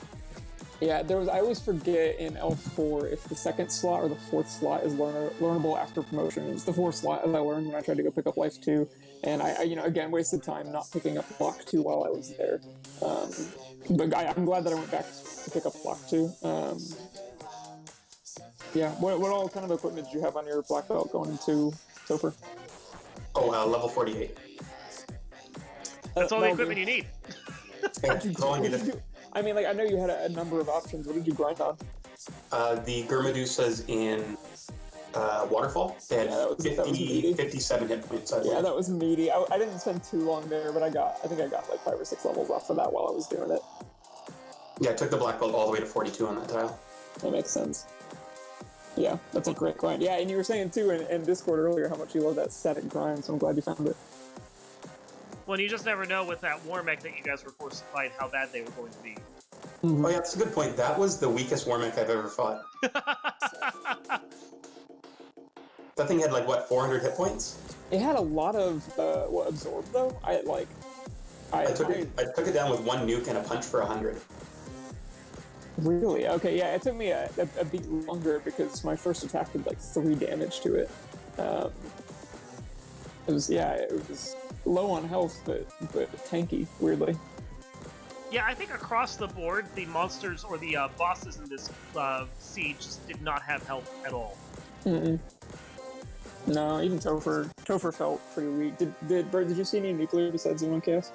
Yeah, I always forget in L4 if the second slot or the fourth slot is learnable after promotion. It's the fourth slot, as I learned when I tried to go pick up Life 2, and I again wasted time not picking up Block 2 while I was there. But I'm glad that I went back to pick up Block 2. Yeah, what all kind of equipment did you have on your black belt going into Topher? Oh, level 48. That's all the equipment you need. That's all I needed. I mean, like, I know you had a number of options. What did you grind on? The Gurmedusas in Waterfall. They had that was 57 hit points. Yeah, that was meaty. I didn't spend too long there, but I think I got like 5 or 6 levels off of that while I was doing it. Yeah, I took the black belt all the way to 42 on that tile. That makes sense. Yeah, that's a great grind. Yeah, and you were saying too in Discord earlier how much you love that static grind, so I'm glad you found it. Well, you just never know with that war mech that you guys were forced to fight how bad they were going to be. Oh yeah, that's a good point. That was the weakest war mech I've ever fought. That thing had like, what, 400 hit points? It had a lot of, absorb though? I took it down with 1 nuke and a punch for 100. Really? Okay, yeah, it took me a beat longer because my first attack did like 3 damage to it. It was low on health, but tanky, weirdly. Yeah, I think across the board, the monsters or the bosses in this siege just did not have health at all. Mm-mm. No, even Topher felt pretty weak. Bert, did you see any nuclear besides the 1 chaos?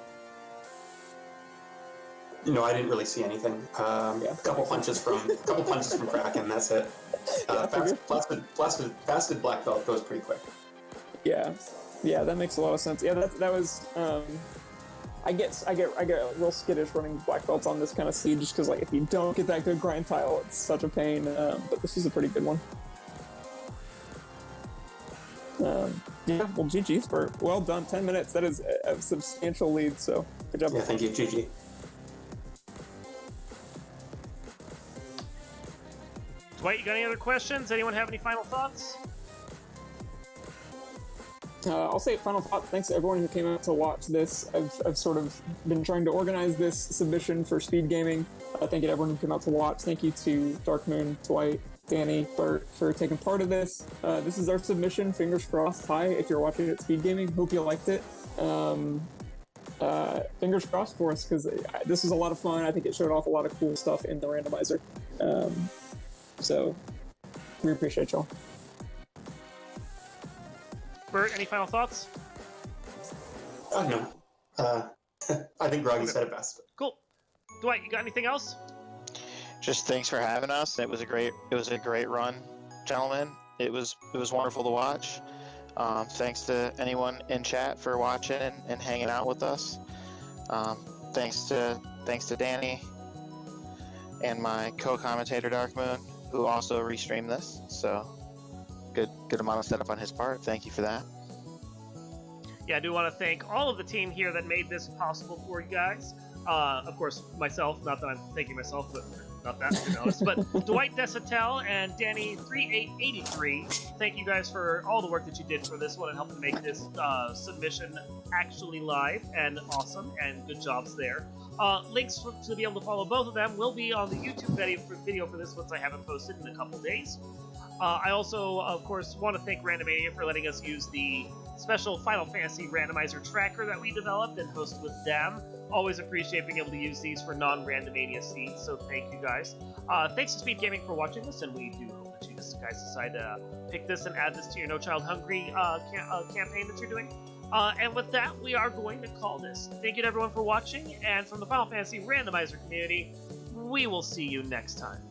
No, I didn't really see anything. A couple punches from Kraken, that's it. Fasted black belt goes pretty quick. Yeah, that makes a lot of sense. Yeah, that was. I get real skittish running black belts on this kind of siege just because like if you don't get that good grind tile, it's such a pain. But this is a pretty good one. Yeah, well, GG's, Bert. Well done. 10 minutes. That is a substantial lead. So good job. Yeah, thank you, GG. Dwight, you got any other questions? Anyone have any final thoughts? I'll say final thoughts. Thanks to everyone who came out to watch this. I've sort of been trying to organize this submission for Speed Gaming. Thank you to everyone who came out to watch. Thank you to Dark Moon, Dwight, Danny, Bert for taking part of this. This is our submission. Fingers crossed. Hi, if you're watching at Speed Gaming. Hope you liked it. Fingers crossed for us because this was a lot of fun. I think it showed off a lot of cool stuff in the randomizer. So we appreciate y'all. Bert, any final thoughts? No. I think Groggy Okay. said it best. Cool. Dwight, you got anything else? Just thanks for having us. It was a great run, gentlemen. It was wonderful to watch. Thanks to anyone in chat for watching and hanging out with us. Thanks to Danny and my co-commentator Dark Moon, who also restreamed this. So good amount of setup on his part. Thank you for that. Yeah, I do want to thank all of the team here that made this possible for you guys. Of course, myself, not that I'm thanking myself, but not that, to be honest. But Dwight Desatel and Danny3883, thank you guys for all the work that you did for this one and helping to make this submission actually live and awesome, and good jobs there. Links to be able to follow both of them will be on the YouTube video for this once I have it posted in a couple days. I also, of course, want to thank Randomania for letting us use the special Final Fantasy Randomizer tracker that we developed and host with them. Always appreciate being able to use these for non-Randomania seeds, so thank you guys. Thanks to Speed Gaming for watching this, and we do hope that you guys decide to pick this and add this to your No Child Hungry campaign that you're doing. And with that, we are going to call this. Thank you to everyone for watching, and from the Final Fantasy Randomizer community, we will see you next time.